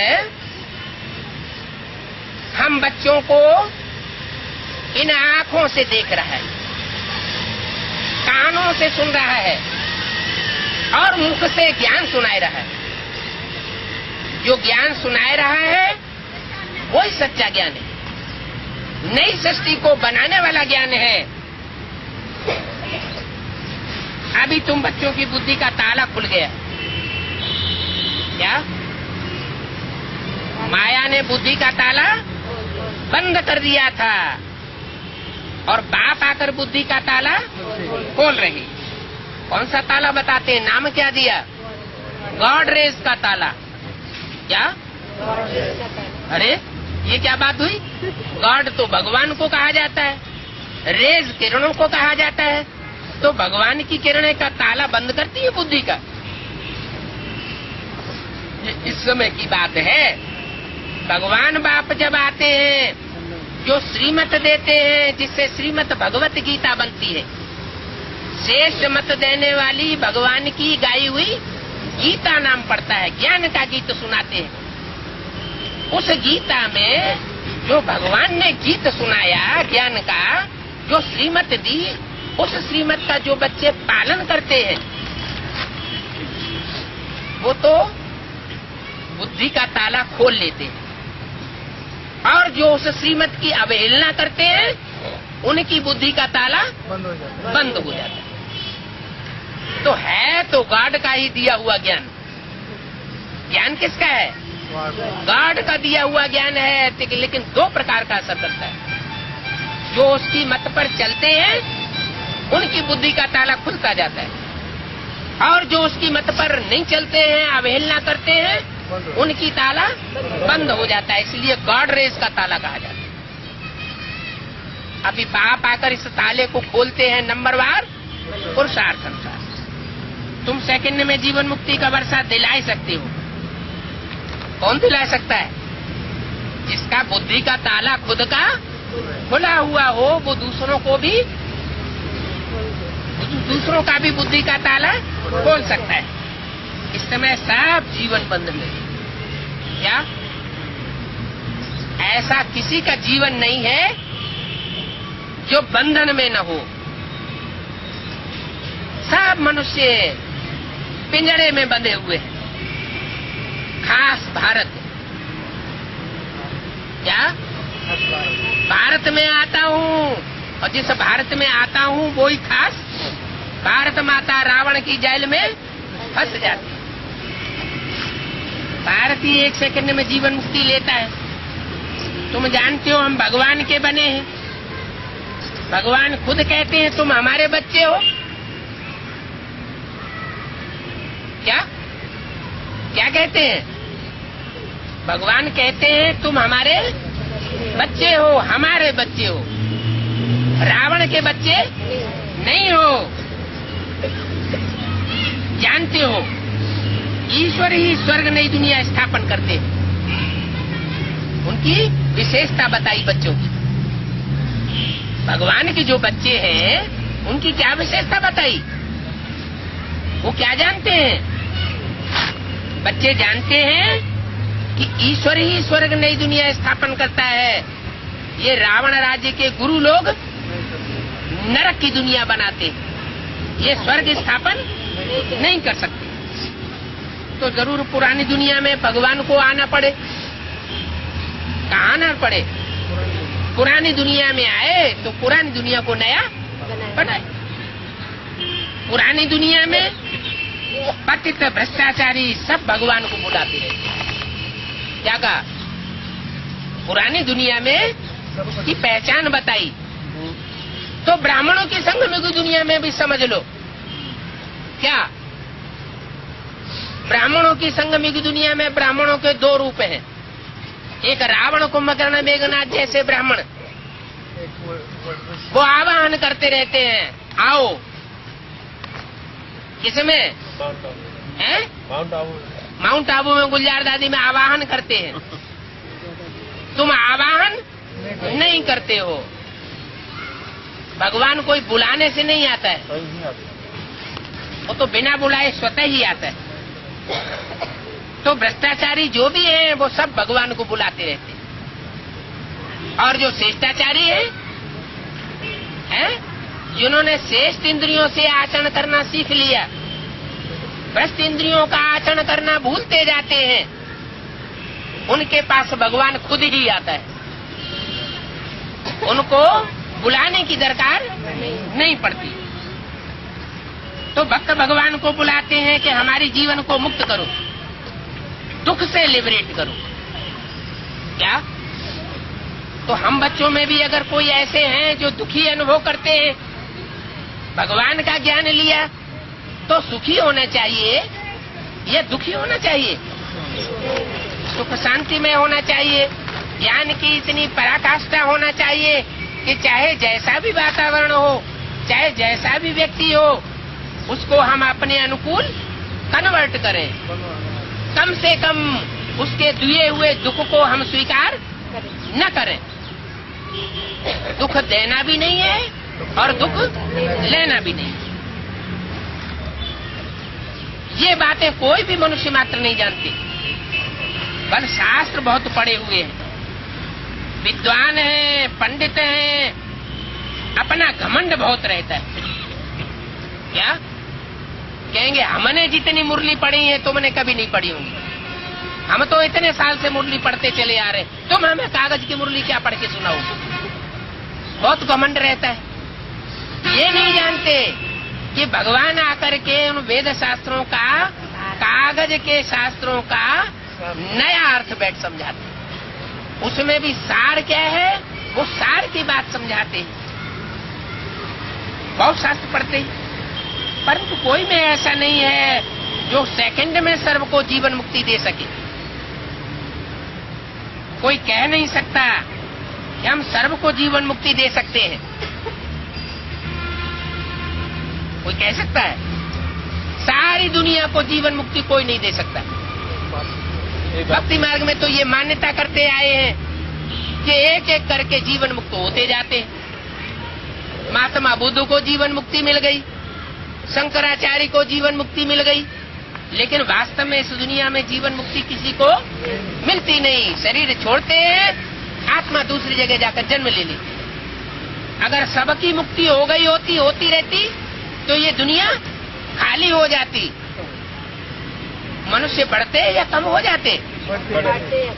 हम बच्चों को इन आंखों से देख रहा है, कानों से सुन रहा है और मुख से ज्ञान सुनाए रहा है। जो ज्ञान सुनाए रहा है वही सच्चा ज्ञान है, नई सृष्टि को बनाने वाला ज्ञान है। अभी तुम बच्चों की बुद्धि का ताला खुल गया। क्या? माया ने बुद्धि का ताला बंद कर दिया था और बाप आकर बुद्धि का ताला खोल रही। कौन सा ताला बताते हैं? नाम क्या दिया? गॉड रेज का ताला। क्या? अरे ये क्या बात हुई? गॉड तो भगवान को कहा जाता है, रेज किरणों को कहा जाता है, तो भगवान की किरणें का ताला बंद करती है बुद्धि का। इस समय की बात है। भगवान बाप जब आते हैं, जो श्रीमत देते हैं, जिससे श्रीमत भगवत गीता बनती है, श्रेष्ठ मत देने वाली भगवान की गाई हुई गीता नाम पड़ता है, ज्ञान का गीत सुनाते हैं। उस गीता में जो भगवान ने गीत सुनाया ज्ञान का, जो श्रीमत दी, उस श्रीमत का जो बच्चे पालन करते हैं वो तो बुद्धि का ताला खोल लेते हैं, और जो उस श्रीमत की अवहेलना करते हैं उनकी बुद्धि का ताला बंद हो जाता है। तो है तो गॉड का ही दिया हुआ ज्ञान। ज्ञान किसका है? गॉड का दिया हुआ ज्ञान है, लेकिन दो प्रकार का असर करता है। जो उसकी मत पर चलते हैं उनकी बुद्धि का ताला खुलता जाता है, और जो उसकी मत पर नहीं चलते हैं, अवहेलना करते हैं, उनकी ताला बंद हो जाता है। इसलिए गॉड रेज का ताला कहा जाता है। अभी बाप आकर इस ताले को खोलते हैं नंबरवार पुरुषार्थ अनुसार। तुम सेकंड में जीवन मुक्ति का वर्षा दिला सकते हो। कौन दिला सकता है? जिसका बुद्धि का ताला खुद का खुला हुआ हो, वो दूसरों का भी बुद्धि का ताला खोल सकता है। इस समय सब जीवन बंधन में। क्या ऐसा किसी का जीवन नहीं है जो बंधन में न हो? सब मनुष्य पिंजड़े में बंधे हुए हैं, खास भारत। क्या भारत में आता हूँ, और जिस भारत में आता हूँ वो ही खास भारत माता रावण की जेल में फंस जाती है। भारत ही 1 सेकंड में जीवन मुक्ति लेता है। तुम जानते हो हम भगवान के बने हैं। भगवान खुद कहते हैं तुम हमारे बच्चे हो। क्या क्या कहते हैं? भगवान कहते हैं तुम हमारे बच्चे हो, हमारे बच्चे हो, रावण के बच्चे नहीं हो। जानते हो ईश्वर ही स्वर्ग नई दुनिया स्थापन करते हैं। उनकी विशेषता बताई बच्चों की। भगवान के जो बच्चे हैं उनकी क्या विशेषता बताई? वो क्या जानते हैं? बच्चे जानते हैं कि ईश्वर ही स्वर्ग नई दुनिया स्थापन करता है। ये रावण राज्य के गुरु लोग नरक की दुनिया बनाते हैं। ये स्वर्ग स्थापन नहीं कर सकते। तो जरूर पुरानी दुनिया में भगवान को आना पड़े। कहाँ आना पड़े? पुरानी दुनिया में आए तो पुरानी दुनिया को नया बनाए। पुरानी दुनिया में पतित भ्रष्टाचारी सब भगवान को बुलाते हैं। क्या कहा? पुरानी दुनिया में की पहचान बताई। तो ब्राह्मणों की संग में की दुनिया में भी समझ लो। क्या ब्राह्मणों की संगमी की दुनिया में ब्राह्मणों के 2 रूप हैं। एक रावण कुंभकर्ण मेघनाथ जैसे ब्राह्मण, वो आवाहन करते रहते हैं, आओ। किसमें? माउंट आबू में गुलजार दादी में आवाहन करते हैं। तुम आवाहन नहीं करते हो। भगवान कोई बुलाने से नहीं आता है, वो तो बिना बुलाए स्वतः ही आता है। तो भ्रष्टाचारी जो भी हैं वो सब भगवान को बुलाते रहते हैं। और जो श्रेष्ठाचारी हैं, जिन्होंने श्रेष्ठ इंद्रियों से आचरण करना सीख लिया, भ्रष्ट इंद्रियों का आचरण करना भूलते जाते हैं, उनके पास भगवान खुद ही आता है। उनको बुलाने की दरकार नहीं पड़ती। तो भक्त भगवान को बुलाते हैं कि हमारे जीवन को मुक्त करो, दुख से लिबरेट करो। क्या? तो हम बच्चों में भी अगर कोई ऐसे हैं जो दुखी अनुभव करते हैं, भगवान का ज्ञान लिया तो सुखी होना चाहिए या दुखी होना चाहिए? सुख शांति में होना चाहिए। ज्ञान की इतनी पराकाष्ठा होना चाहिए कि चाहे जैसा भी वातावरण हो, चाहे जैसा भी व्यक्ति हो, उसको हम अपने अनुकूल कन्वर्ट करें। कम से कम उसके दिए हुए दुख को हम स्वीकार न करें। दुख देना भी नहीं है और दुख लेना भी नहीं। ये बातें कोई भी मनुष्य मात्र नहीं जानते। बल शास्त्र बहुत पढ़े हुए हैं, विद्वान हैं, पंडित हैं, अपना घमंड बहुत रहता है। क्या कहेंगे? हमने जितनी मुरली पढ़ी है तुमने कभी नहीं पढ़ी होंगी। हम तो इतने साल से मुरली पढ़ते चले आ रहे, तुम हमें कागज की मुरली क्या पढ़ के सुनाओगे? बहुत घमंड रहता है। ये नहीं जानते कि भगवान आकर के उन वेद शास्त्रों का, कागज के शास्त्रों का नया अर्थ बैठ समझाते हैं। उसमें भी सार क्या है, वो सार की बात समझाते हैं। बहुत शास्त्र पढ़ते हैं, परंतु कोई में ऐसा नहीं है जो सेकंड में सर्व को जीवन मुक्ति दे सके। कोई कह नहीं सकता कि हम सर्व को जीवन मुक्ति दे सकते हैं? कोई कह सकता है? सारी दुनिया को जीवन मुक्ति कोई नहीं दे सकता। भक्ति मार्ग में तो ये मान्यता करते आए हैं कि एक एक करके जीवन मुक्त होते जाते हैं। महात्मा बुद्ध को जीवन मुक्ति मिल गई, शंकराचार्य को जीवन मुक्ति मिल गई, लेकिन वास्तव में इस दुनिया में जीवन मुक्ति किसी को मिलती नहीं। शरीर छोड़ते हैं, आत्मा दूसरी जगह जाकर जन्म ले लेती। अगर सबकी मुक्ति हो गई होती रहती तो ये दुनिया खाली हो जाती। मनुष्य बढ़ते या कम हो जाते?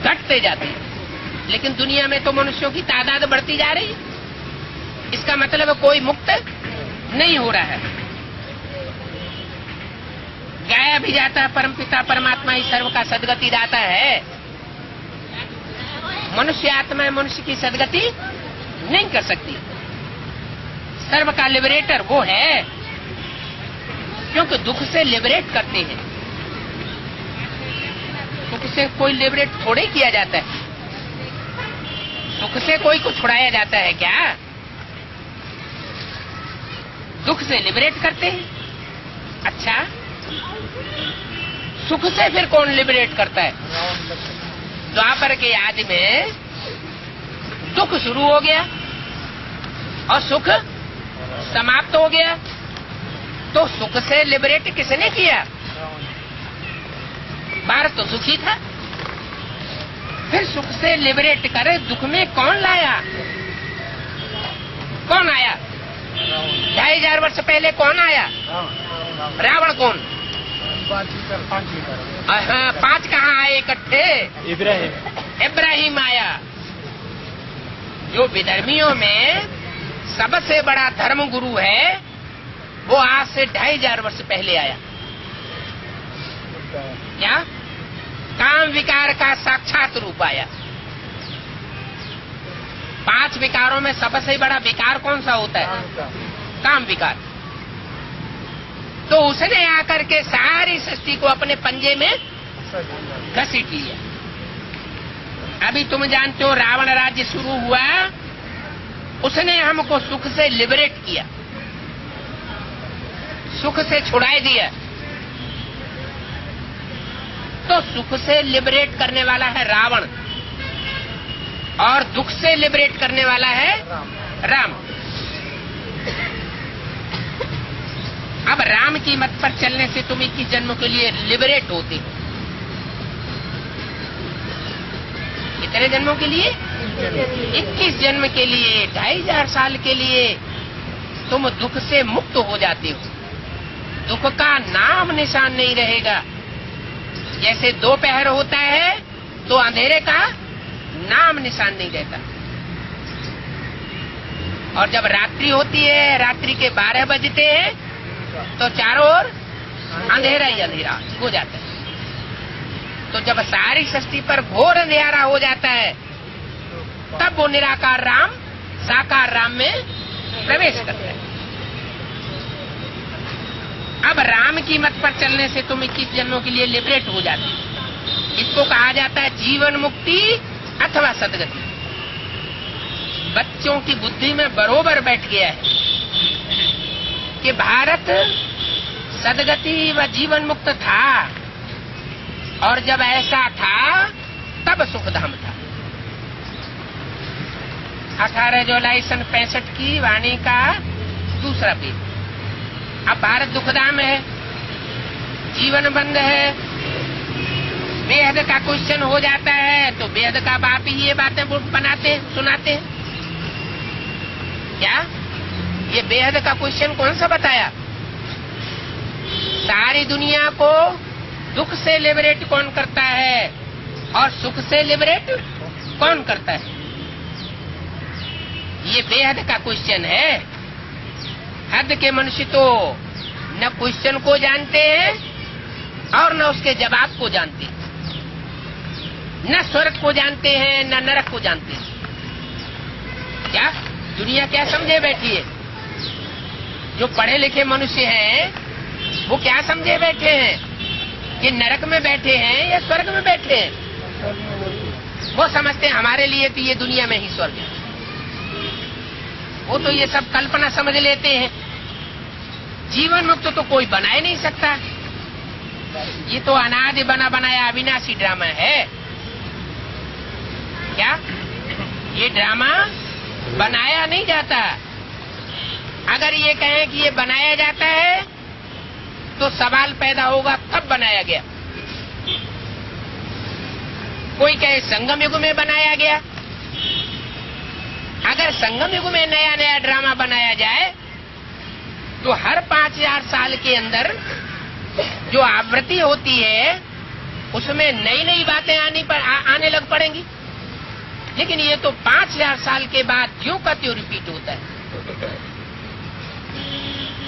घटते जाते। लेकिन दुनिया में तो मनुष्यों की तादाद बढ़ती जा रही। इसका मतलब कोई मुक्त नहीं हो रहा है। गाया भी जाता है परमपिता परमात्मा ही सर्व का सदगति दाता है। मनुष्य आत्मा मनुष्य की सदगति नहीं कर सकती। सर्व का लिबरेटर वो है, क्योंकि दुख से लिबरेट करते हैं। सुख से कोई लिबरेट थोड़े किया जाता है। सुख से कोई को छुड़ाया जाता है क्या? दुख से लिबरेट करते हैं। अच्छा, सुख से फिर कौन लिबरेट करता है? द्वापर के आदि में दुख शुरू हो गया और सुख समाप्त हो गया, तो सुख से लिबरेट किसने किया? भारत तो सुखी था, फिर सुख से लिबरेट करे दुख में कौन लाया? कौन आया? 2500 वर्ष पहले कौन आया? रावण कौन? हाँ, 5 कहाँ आए इकट्ठे? इब्राहिम आया, जो विधर्मियों में सबसे बड़ा धर्म गुरु है। वो आज से 2500 वर्ष पहले आया। क्या? काम विकार का साक्षात रूप आया। 5 विकारों में सबसे बड़ा विकार कौन सा होता है? काम विकार। तो उसने आकर के सारी सृष्टि को अपने पंजे में घसीट लिया। अभी तुम जानते हो रावण राज्य शुरू हुआ, उसने हमको सुख से लिबरेट किया, सुख से छुड़ा दिया। तो सुख से लिबरेट करने वाला है रावण और दुख से लिबरेट करने वाला है राम। अब राम की मत पर चलने से तुम 21 जन्मों के लिए लिबरेट होते हो। कितने जन्मों के लिए? 21 जन्म के लिए, 2500 साल के लिए तुम दुख से मुक्त हो जाते हो। दुख का नाम निशान नहीं रहेगा। जैसे दोपहर होता है तो अंधेरे का नाम निशान नहीं रहता, और जब रात्रि होती है, रात्रि के 12 बजते हैं तो चारों ओर अंधेरा ही अंधेरा हो जाता है। तो जब सारी सृष्टि पर घोर अंधेरा हो जाता है, तब वो निराकार राम साकार राम में प्रवेश करता है। अब राम की मत पर चलने से तुम 21 जन्मों के लिए लिबरेट हो जाते हो। इसको कहा जाता है जीवन मुक्ति अथवा सदगति। बच्चों की बुद्धि में बरोबर बैठ गया है कि भारत सदगति व जीवन मुक्त था, और जब ऐसा था तब सुखधाम था। 18 जुलाई सन 65 की वाणी का दूसरा पेज। अब भारत दुखधाम है, जीवन बंद है। बेहद का क्वेश्चन हो जाता है तो बेहद का बाप ही ये बातें बनाते सुनाते हैं। क्या ये बेहद का क्वेश्चन कौन सा बताया? सारी दुनिया को दुख से लिबरेट कौन करता है और सुख से लिबरेट कौन करता है? ये बेहद का क्वेश्चन है। हद के मनुष्य तो न क्वेश्चन को जानते हैं और न उसके जवाब को जानते हैं, न स्वर्ग को जानते हैं न नरक को जानते हैं। क्या दुनिया क्या समझे बैठी है? जो पढ़े लिखे मनुष्य हैं वो क्या समझे बैठे हैं कि नरक में बैठे हैं या स्वर्ग में बैठे हैं? वो समझते हैं हमारे लिए तो ये दुनिया में ही स्वर्ग है। वो तो ये सब कल्पना समझ लेते हैं। जीवन मुक्त तो कोई बना ही नहीं सकता। ये तो अनादि बना बनाया अविनाशी ड्रामा है। क्या ये ड्रामा बनाया नहीं जाता? अगर ये कहें कि ये बनाया जाता है तो सवाल पैदा होगा कब बनाया गया। कोई कहे संगम युग में बनाया गया। अगर संगम युग में नया नया ड्रामा बनाया जाए तो हर 5000 साल के अंदर जो आवृत्ति होती है उसमें नई नई बातें आने लग पड़ेंगी। लेकिन ये तो 5000 साल के बाद ज्यों का त्यों रिपीट होता है।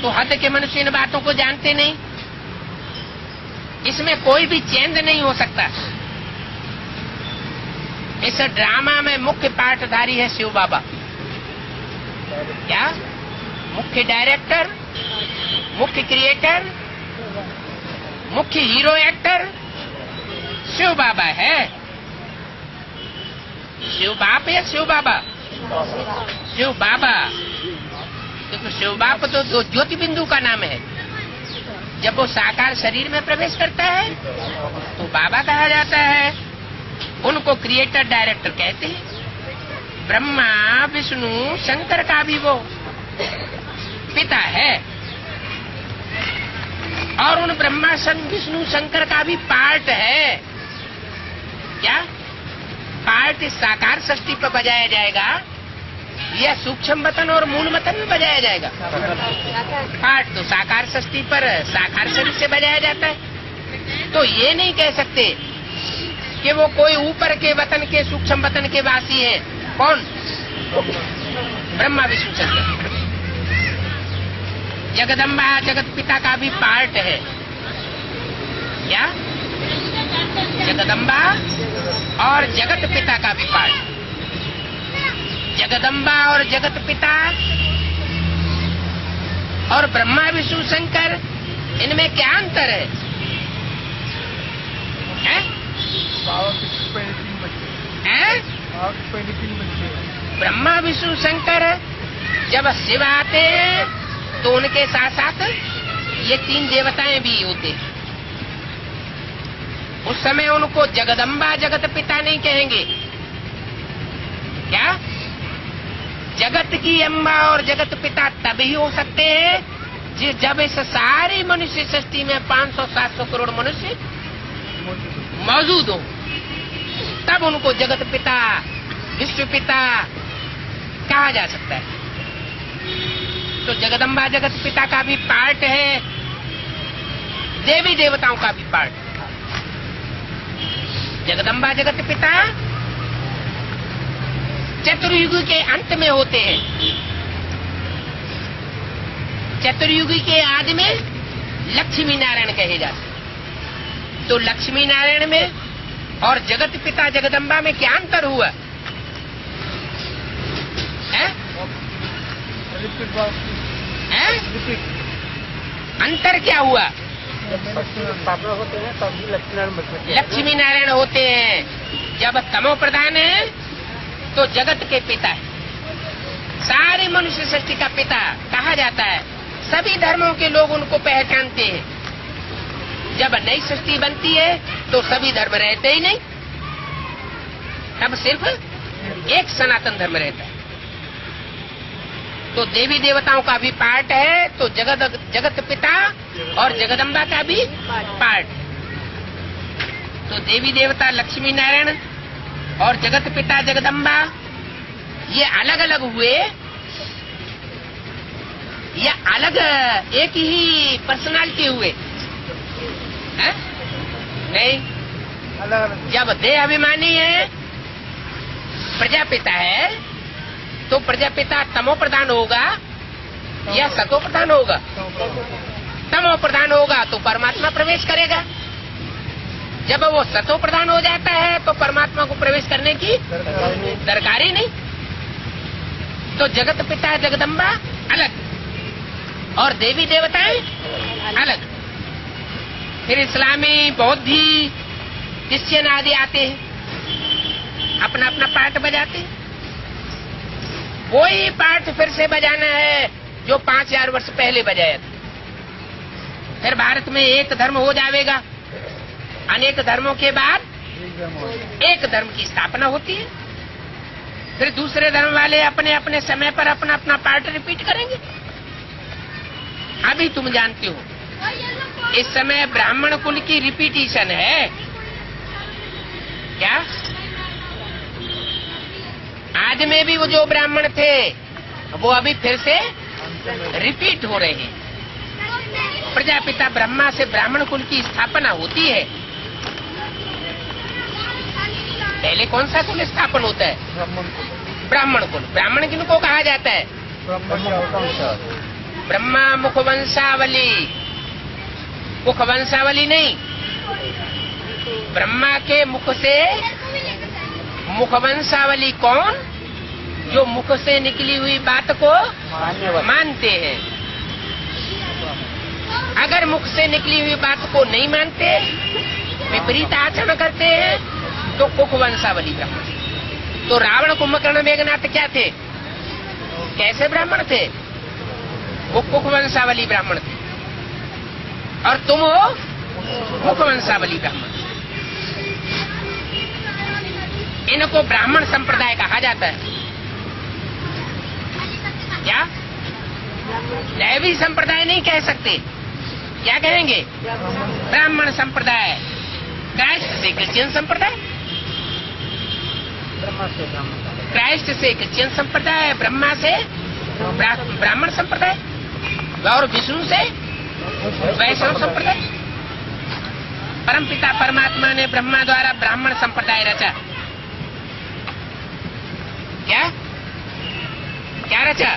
तो हद के मनुष्य इन बातों को जानते नहीं। इसमें कोई भी चेंज नहीं हो सकता। इस ड्रामा में मुख्य पार्टधारी है शिव बाबा। क्या मुख्य डायरेक्टर, मुख्य क्रिएटर, मुख्य हीरो एक्टर शिव बाबा है। शिव बाप या शिव बाबा? शिव बाबा। देखो शिव बाप तो ज्योति बिंदु का नाम है। जब वो साकार शरीर में प्रवेश करता है तो बाबा कहा जाता है। उनको क्रिएटर डायरेक्टर कहते हैं। ब्रह्मा विष्णु शंकर का भी वो पिता है और उन ब्रह्मा विष्णु शंकर का भी पार्ट है। क्या पार्ट इस साकार सृष्टि पर बजाया जाएगा या सूक्ष्म वतन और मूल वतन में बजाया जाएगा? पार्ट तो साकार सृष्टि पर साकार शरीर से बजाया जाता है। तो ये नहीं कह सकते कि वो कोई ऊपर के वतन के सूक्ष्म वतन के वासी है। कौन? ब्रह्मा विष्णु शंकर। जगदम्बा जगत पिता का भी पार्ट है। क्या जगदम्बा और जगत पिता का भी पार्ट। जगदम्बा और जगत पिता और ब्रह्मा विष्णु शंकर, इनमें क्या अंतर है? ब्रह्मा विष्णु शंकर जब शिव आते हैं तो उनके साथ साथ ये 3 देवताएं भी होते हैं। उस समय उनको जगदम्बा जगत पिता नहीं कहेंगे। क्या जगत की अम्बा और जगत पिता तभी हो सकते हैं जब इस सारी मनुष्य सृष्टि में 500-700 करोड़ मनुष्य मौजूद हो, तब उनको जगत पिता विश्व पिता कहा जा सकता है। तो जगदम्बा जगत पिता का भी पार्ट है, देवी देवताओं का भी पार्ट। जगदम्बा जगत पिता चतुर्युग के अंत में होते हैं। चतुर्युग के आदि में लक्ष्मी नारायण कहे जाते हैं। तो लक्ष्मी नारायण में और जगत पिता जगदम्बा में क्या अंतर हुआ? अंतर क्या हुआ? लक्ष्मी नारायण होते हैं। जब तमो प्रधान है तो जगत के पिता है, सारे मनुष्य सृष्टि का पिता कहा जाता है। सभी धर्मों के लोग उनको पहचानते हैं। जब नई सृष्टि बनती है तो सभी धर्म रहते ही नहीं, तब सिर्फ एक सनातन धर्म रहता है। तो देवी देवताओं का भी पार्ट है, तो जगत पिता और जगदम्बा का भी पार्ट। तो देवी देवता लक्ष्मी नारायण और जगत पिता जगदम्बा ये अलग अलग हुए या अलग एक ही पर्सनालिटी हुए? है? नहीं, जब देह अभिमानी है, प्रजापिता है, तो प्रजापिता तमो प्रधान होगा या सतो प्रधान होगा? तमो प्रधान होगा तो परमात्मा प्रवेश करेगा। जब वो सतो प्रधान हो जाता है तो परमात्मा को प्रवेश करने की दरकार ही नहीं। तो जगत पिता जगदम्बा अलग और देवी देवताएं अलग। फिर इस्लामी, बौद्धी, क्रिश्चियन आदि आते हैं, अपना अपना पार्ट बजाते हैं। वही पाठ फिर से बजाना है जो 5000 वर्ष पहले बजाया था। फिर भारत में एक धर्म हो जाएगा। अनेक धर्मों के बाद एक धर्म की स्थापना होती है। फिर दूसरे धर्म वाले अपने अपने समय पर अपना अपना पाठ रिपीट करेंगे। अभी तुम जानते हो इस समय ब्राह्मण कुल की रिपीटिशन है क्या? आज में भी वो जो ब्राह्मण थे वो अभी फिर से रिपीट हो रहे हैं। प्रजापिता ब्रह्मा से ब्राह्मण कुल की स्थापना होती है। पहले कौन सा कुल स्थापन होता है? ब्राह्मण कुल। ब्राह्मण किनको कहा जाता है? ब्रह्मा मुखवंशावली। मुखवंशावली नहीं, ब्रह्मा के मुख से मुखवंशावली कौन? जो मुख से निकली हुई बात को मानते हैं। अगर मुख से निकली हुई बात को नहीं मानते, विपरीत आचरण करते हैं, तो कुखवंशावली ब्राह्मण। तो रावण कुंभकर्ण मेघनाथ क्या थे? कैसे ब्राह्मण थे? वो कुखवंशावली ब्राह्मण थे। और तुम हो मुखवंशावली ब्राह्मण। इनको ब्राह्मण संप्रदाय कहा जाता है। क्या? दैवी संप्रदाय नहीं कह सकते, क्या कहेंगे? ब्राह्मण संप्रदाय। क्राइस्ट से क्रिश्चियन संप्रदाय, क्राइस्ट से क्रिश्चियन संप्रदाय, ब्रह्मा से ब्राह्मण संप्रदाय और विष्णु से वैष्णव संप्रदाय। परमपिता परमात्मा ने ब्रह्मा द्वारा ब्राह्मण संप्रदाय रचा। क्या क्या रचा?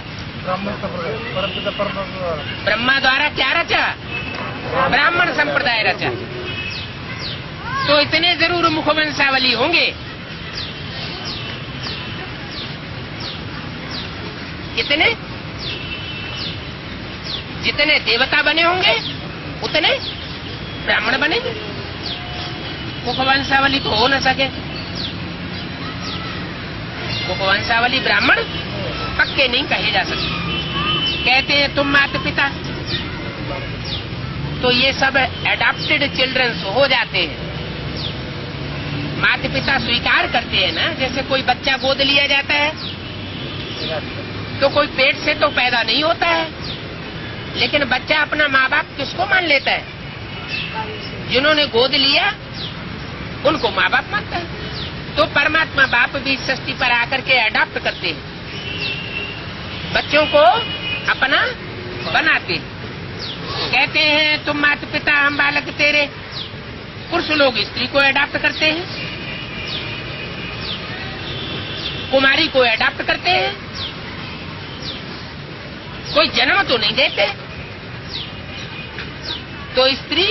ब्रह्मा द्वारा क्या रचा? ब्राह्मण संप्रदाय रचा। तो इतने जरूर मुखवंशावली होंगे। कितने? जितने देवता बने होंगे उतने ब्राह्मण बनेंगे। मुखवंशावली तो हो न सके। मुखवंशावली ब्राह्मण पक्के नहीं कहे जा सकते। कहते हैं तुम माता पिता, तो ये सब एडॉप्टेड चिल्ड्रंस हो जाते हैं। माता पिता स्वीकार करते हैं ना, जैसे कोई बच्चा गोद लिया जाता है तो कोई पेट से तो पैदा नहीं होता है, लेकिन बच्चा अपना माँ बाप किसको मान लेता है? जिन्होंने गोद लिया उनको माँ बाप मानता है। तो परमात्मा बाप भी सृष्टि पर आकर के अडॉप्ट करते हैं, बच्चों को अपना बनाते हैं। कहते हैं तुम माता पिता हम बालक तेरे। पुरुष लोग स्त्री को अडॉप्ट करते हैं, कुमारी को अडॉप्ट करते हैं, कोई जन्म तो नहीं देते। तो स्त्री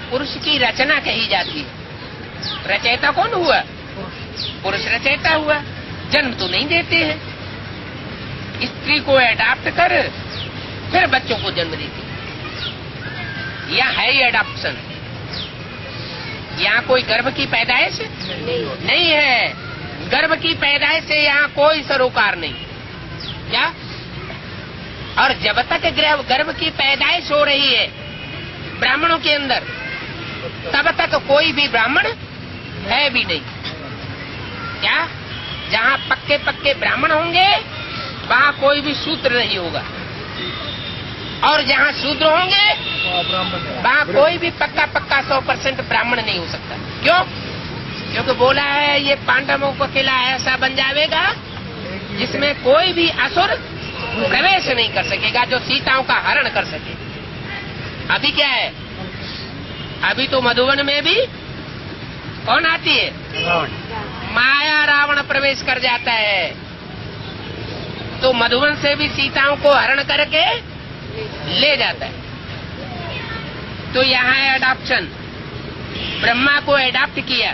पुरुष की रचना कही जाती है। रचयिता कौन हुआ? पुरुष रचयिता हुआ। जन्म तो नहीं देते हैं। स्त्री को अडॉप्ट कर फिर बच्चों को जन्म देती है। यह है अडॉप्शन। यहाँ कोई गर्भ की पैदाइश नहीं है। गर्भ की पैदाइश से यहाँ कोई सरोकार नहीं। क्या? और जब तक गर्भ की पैदाइश हो रही है ब्राह्मणों के अंदर, तब तक कोई भी ब्राह्मण है भी नहीं। क्या? जहाँ पक्के पक्के ब्राह्मण होंगे वहाँ कोई भी शूद्र नहीं होगा, और जहाँ शूद्र होंगे वहाँ कोई भी पक्का 100% ब्राह्मण नहीं हो सकता। क्यों? क्योंकि बोला है ये पांडवों का किला ऐसा बन जाएगा जिसमें कोई भी असुर प्रवेश नहीं कर सकेगा, जो सीताओं का हरण कर सके। अभी क्या है? अभी तो मधुवन में भी कौन आती है? माया रावण प्रवेश कर जाता है। तो मधुवन से भी सीताओं को हरण करके ले जाता है। तो यहाँ है अडॉप्शन। ब्रह्मा को अडॉप्ट किया,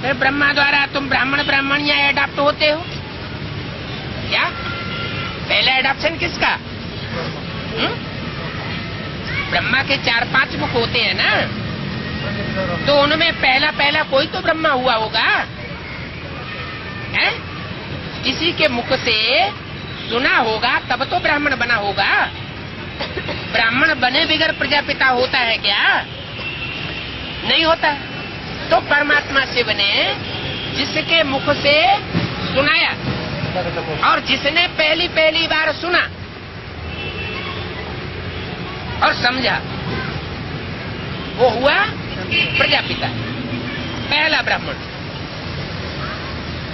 फिर ब्रह्मा द्वारा तुम ब्राह्मण ब्राह्मणियां अडॉप्ट होते हो। क्या? पहले अडॉप्शन किसका? ब्रह्मा के 4-5 मुख होते हैं ना, तो उनमें पहला कोई तो ब्रह्मा हुआ होगा, है? किसी के मुख से सुना होगा तब तो ब्राह्मण बना होगा। ब्राह्मण बने बगैर प्रजापिता होता है क्या? नहीं होता। तो परमात्मा से बने जिसके मुख से सुनाया और जिसने पहली बार सुना और समझा, वो हुआ प्रजापिता, पहला ब्राह्मण।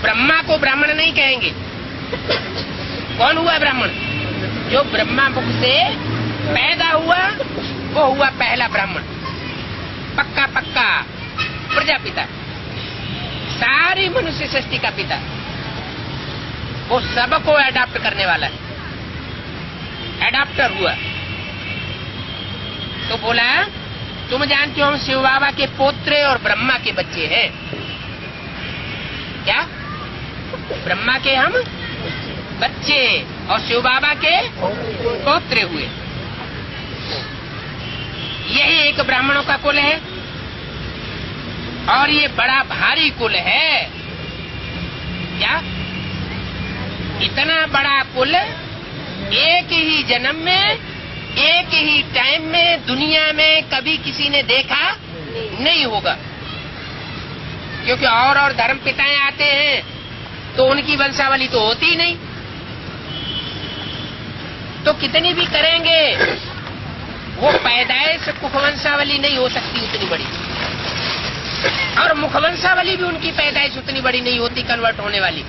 ब्रह्मा को ब्राह्मण नहीं कहेंगे। कौन हुआ ब्राह्मण? जो ब्रह्मा मुख से पैदा हुआ, वो हुआ पहला ब्राह्मण, पक्का पक्का प्रजापिता, सारी मनुष्य सृष्टि का पिता। वो सबको अडॉप्ट करने वाला है, अडॉप्टर हुआ। तो बोला तुम जानते हो हम शिव बाबा के पोत्रे और ब्रह्मा के बच्चे हैं। क्या? ब्रह्मा के हम बच्चे और शिव बाबा के पोत्रे हुए। यही एक ब्राह्मणों का कुल है और ये बड़ा भारी कुल है। क्या? इतना बड़ा कुल एक ही जन्म में, एक ही टाइम में दुनिया में कभी किसी ने देखा नहीं होगा। क्योंकि और धर्म पिताएं आते हैं तो उनकी वंशावली तो होती ही नहीं। तो कितनी भी करेंगे वो पैदाइश मुखवंशावली नहीं हो सकती उतनी बड़ी, और मुखवंशावली भी उनकी पैदाइश उतनी बड़ी नहीं होती कन्वर्ट होने वाली।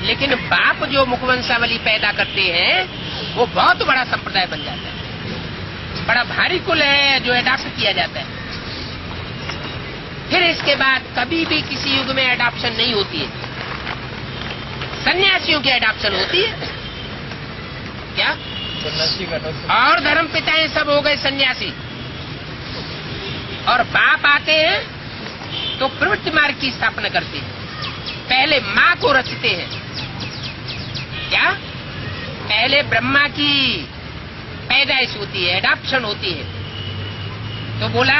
लेकिन बाप जो मुखवंशावली पैदा करते हैं वो बहुत बड़ा संप्रदाय बन जाता है, बड़ा भारी कुल है जो एडॉप्ट किया जाता है। फिर इसके बाद कभी भी किसी युग में एडॉप्शन नहीं होती है, सन्यासियों की एडॉप्शन होती है। क्या? और धर्म पिताएं सब हो गए सन्यासी, और बाप आते हैं तो प्रवृत्ति मार्ग की स्थापना करते हैं। पहले माँ को रचते हैं। क्या? पहले ब्रह्मा की पैदाइश होती है, एडॉप्शन होती है। तो बोला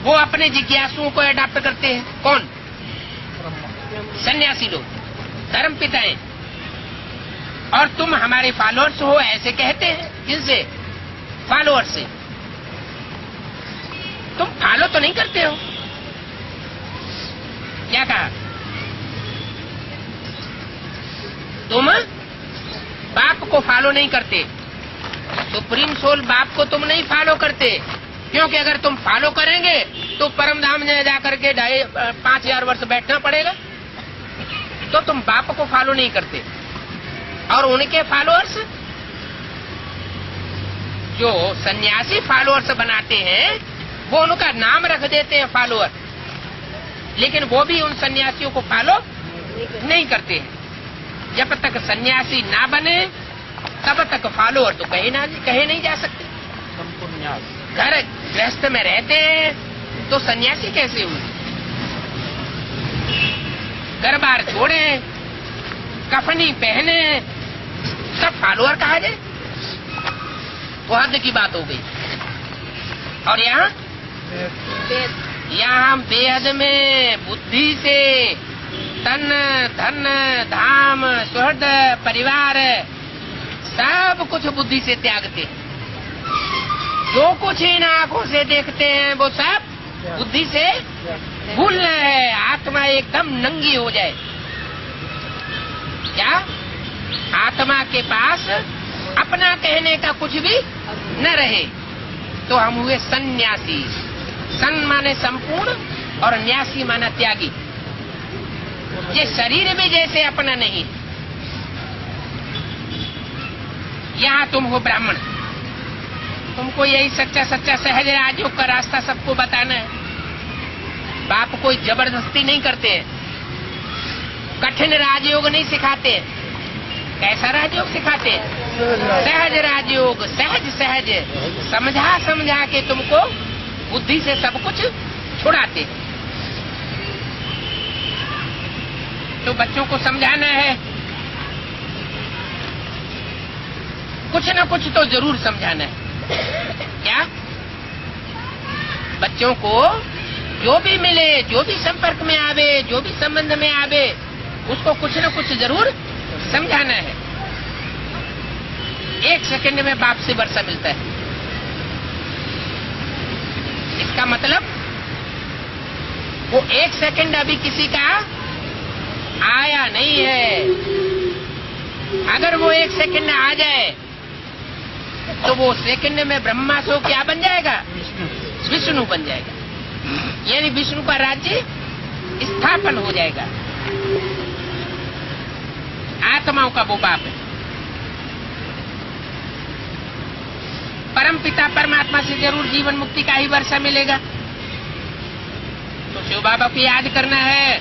वो अपने जिज्ञासुओं को एडॉप्ट करते हैं। कौन? सन्यासी लोग, धर्म पिताएं। और तुम हमारे फॉलोअर्स हो ऐसे कहते हैं। किनसे? फॉलोअर्स से। तुम फॉलो तो नहीं करते हो। क्या कहा? तुम बाप को फॉलो नहीं करते। सुप्रीम सोल बाप को तुम नहीं फॉलो करते, क्योंकि अगर तुम फॉलो करेंगे तो परम धाम में जाकर के 5,000 वर्ष बैठना पड़ेगा। तो तुम बाप को फॉलो नहीं करते। और उनके फॉलोअर्स जो सन्यासी फॉलोअर्स बनाते हैं वो उनका नाम रख देते हैं फॉलोअर, लेकिन वो भी उन सन्यासियों को फॉलो नहीं करते हैं। जब तक सन्यासी ना बने तब तक फॉलोअर तो कहे नहीं जा सकते। घर गृहस्थ में रहते हैं तो सन्यासी कैसे हुए? घर बार छोड़े, कफनी पहने, सब फॉलोअर कहा जाए? वो हद की बात हो गई। और यहाँ हम बेहद में बुद्धि से तन धन धाम सुहृद परिवार सब कुछ बुद्धि से त्यागते। जो कुछ इन आंखों से देखते हैं वो सब बुद्धि से भूल है। आत्मा एकदम नंगी हो जाए। क्या? आत्मा के पास अपना कहने का कुछ भी न रहे तो हम हुए सन्यासी। सन माने संपूर्ण और न्यासी माना त्यागी। ये शरीर भी जैसे अपना नहीं। यहाँ तुम हो ब्राह्मण, तुमको यही सच्चा सच्चा सहज राजयोग का रास्ता सबको बताना है। बाप कोई जबरदस्ती नहीं करते हैं, कठिन राजयोग नहीं सिखाते। कैसा राजयोग सिखाते हैं? सहज राजयोग, सहज सहज समझा समझा के तुमको बुद्धि से सब कुछ छुड़ाते। तो बच्चों को समझाना है, कुछ न कुछ तो जरूर समझाना है। क्या? बच्चों को जो भी मिले, जो भी संपर्क में आवे, जो भी संबंध में आवे, उसको कुछ न कुछ जरूर समझाना है। 1 सेकंड में बाप से वर्षा मिलता है। इसका मतलब वो 1 सेकंड अभी किसी का आया नहीं है। अगर वो 1 सेकंड आ जाए तो वो सेकंड में ब्रह्मा से क्या बन जाएगा? विष्णु बन जाएगा, यानी विष्णु का राज्य स्थापन हो जाएगा। आत्माओं का वो बाप है। परम पिता परमात्मा से जरूर जीवन मुक्ति का ही वर्षा मिलेगा। तो शिव बाबा को याद करना है।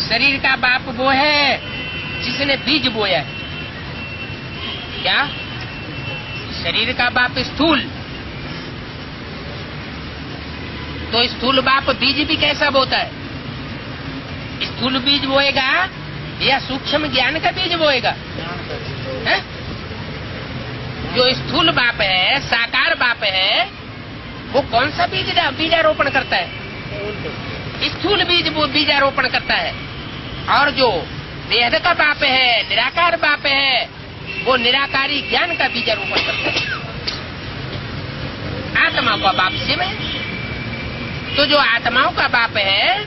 शरीर का बाप वो है जिसने बीज बोया है। क्या? शरीर का बाप स्थूल। तो स्थूल बाप बीज भी कैसा बोता है? स्थूल बीज बोएगा या सूक्ष्म ज्ञान का बीज बोएगा? है? जो स्थूल बाप है, साकार बाप है, वो कौन सा बीजारोपण करता है? स्थूल बीज वो बीजारोपण करता है। और जो वेद का बाप है, निराकार बाप है, वो निराकारी ज्ञान का बीजारोपण करता है। आत्मा का बाप शिव है। तो जो आत्माओं का बाप है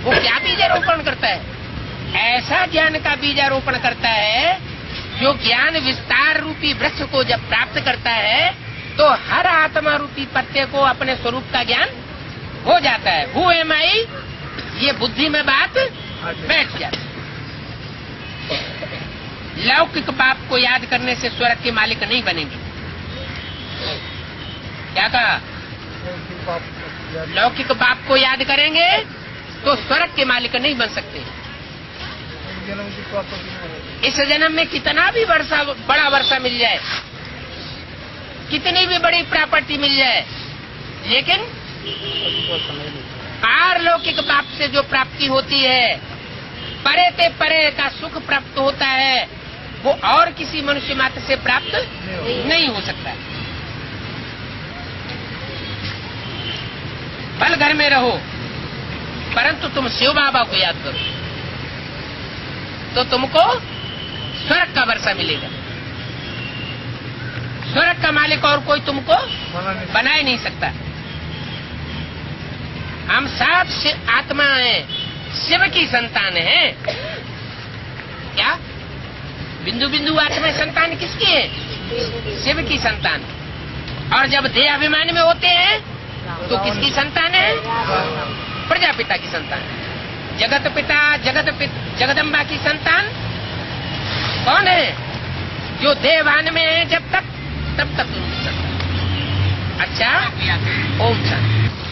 वो क्या बीजारोपण करता है? ऐसा ज्ञान का बीजारोपण करता है जो ज्ञान विस्तार रूपी वृक्ष को जब प्राप्त करता है तो हर आत्मा रूपी पत्ते को अपने स्वरूप का ज्ञान हो जाता है। हु एम आई, ये बुद्धि में बात बैठ जाती है। लौकिक बाप को याद करने से स्वर्ग के मालिक नहीं बनेंगे। क्या कहा? लौकिक बाप को याद करेंगे तो स्वर्ग के मालिक नहीं बन सकते। इस जन्म में कितना भी बड़ा वर्षा मिल जाए, कितनी भी बड़ी प्रॉपर्टी मिल जाए, लेकिन पारलौकिक बाप से जो प्राप्ति होती है, परे ते परे का सुख प्राप्त होता है, वो और किसी मनुष्य मात्र से प्राप्त नहीं हो सकता। भल घर में रहो परंतु तुम शिव बाबा को याद करो तो तुमको स्वर्ग का वर्षा मिलेगा। स्वर्ग का मालिक और कोई तुमको बना ही नहीं सकता। हम सब आत्मा हैं, शिव की संतान है। क्या? बिंदु बिंदु आत्मा संतान किसकी है? शिव की संतान। और जब देह अभिमान में होते हैं तो किसकी संतान है? प्रजापिता की संतान। जगत पिता जगदम्बा की संतान कौन है? जो देवान में है जब तक तब तक उनकी संतान। अच्छा, ओम शांति।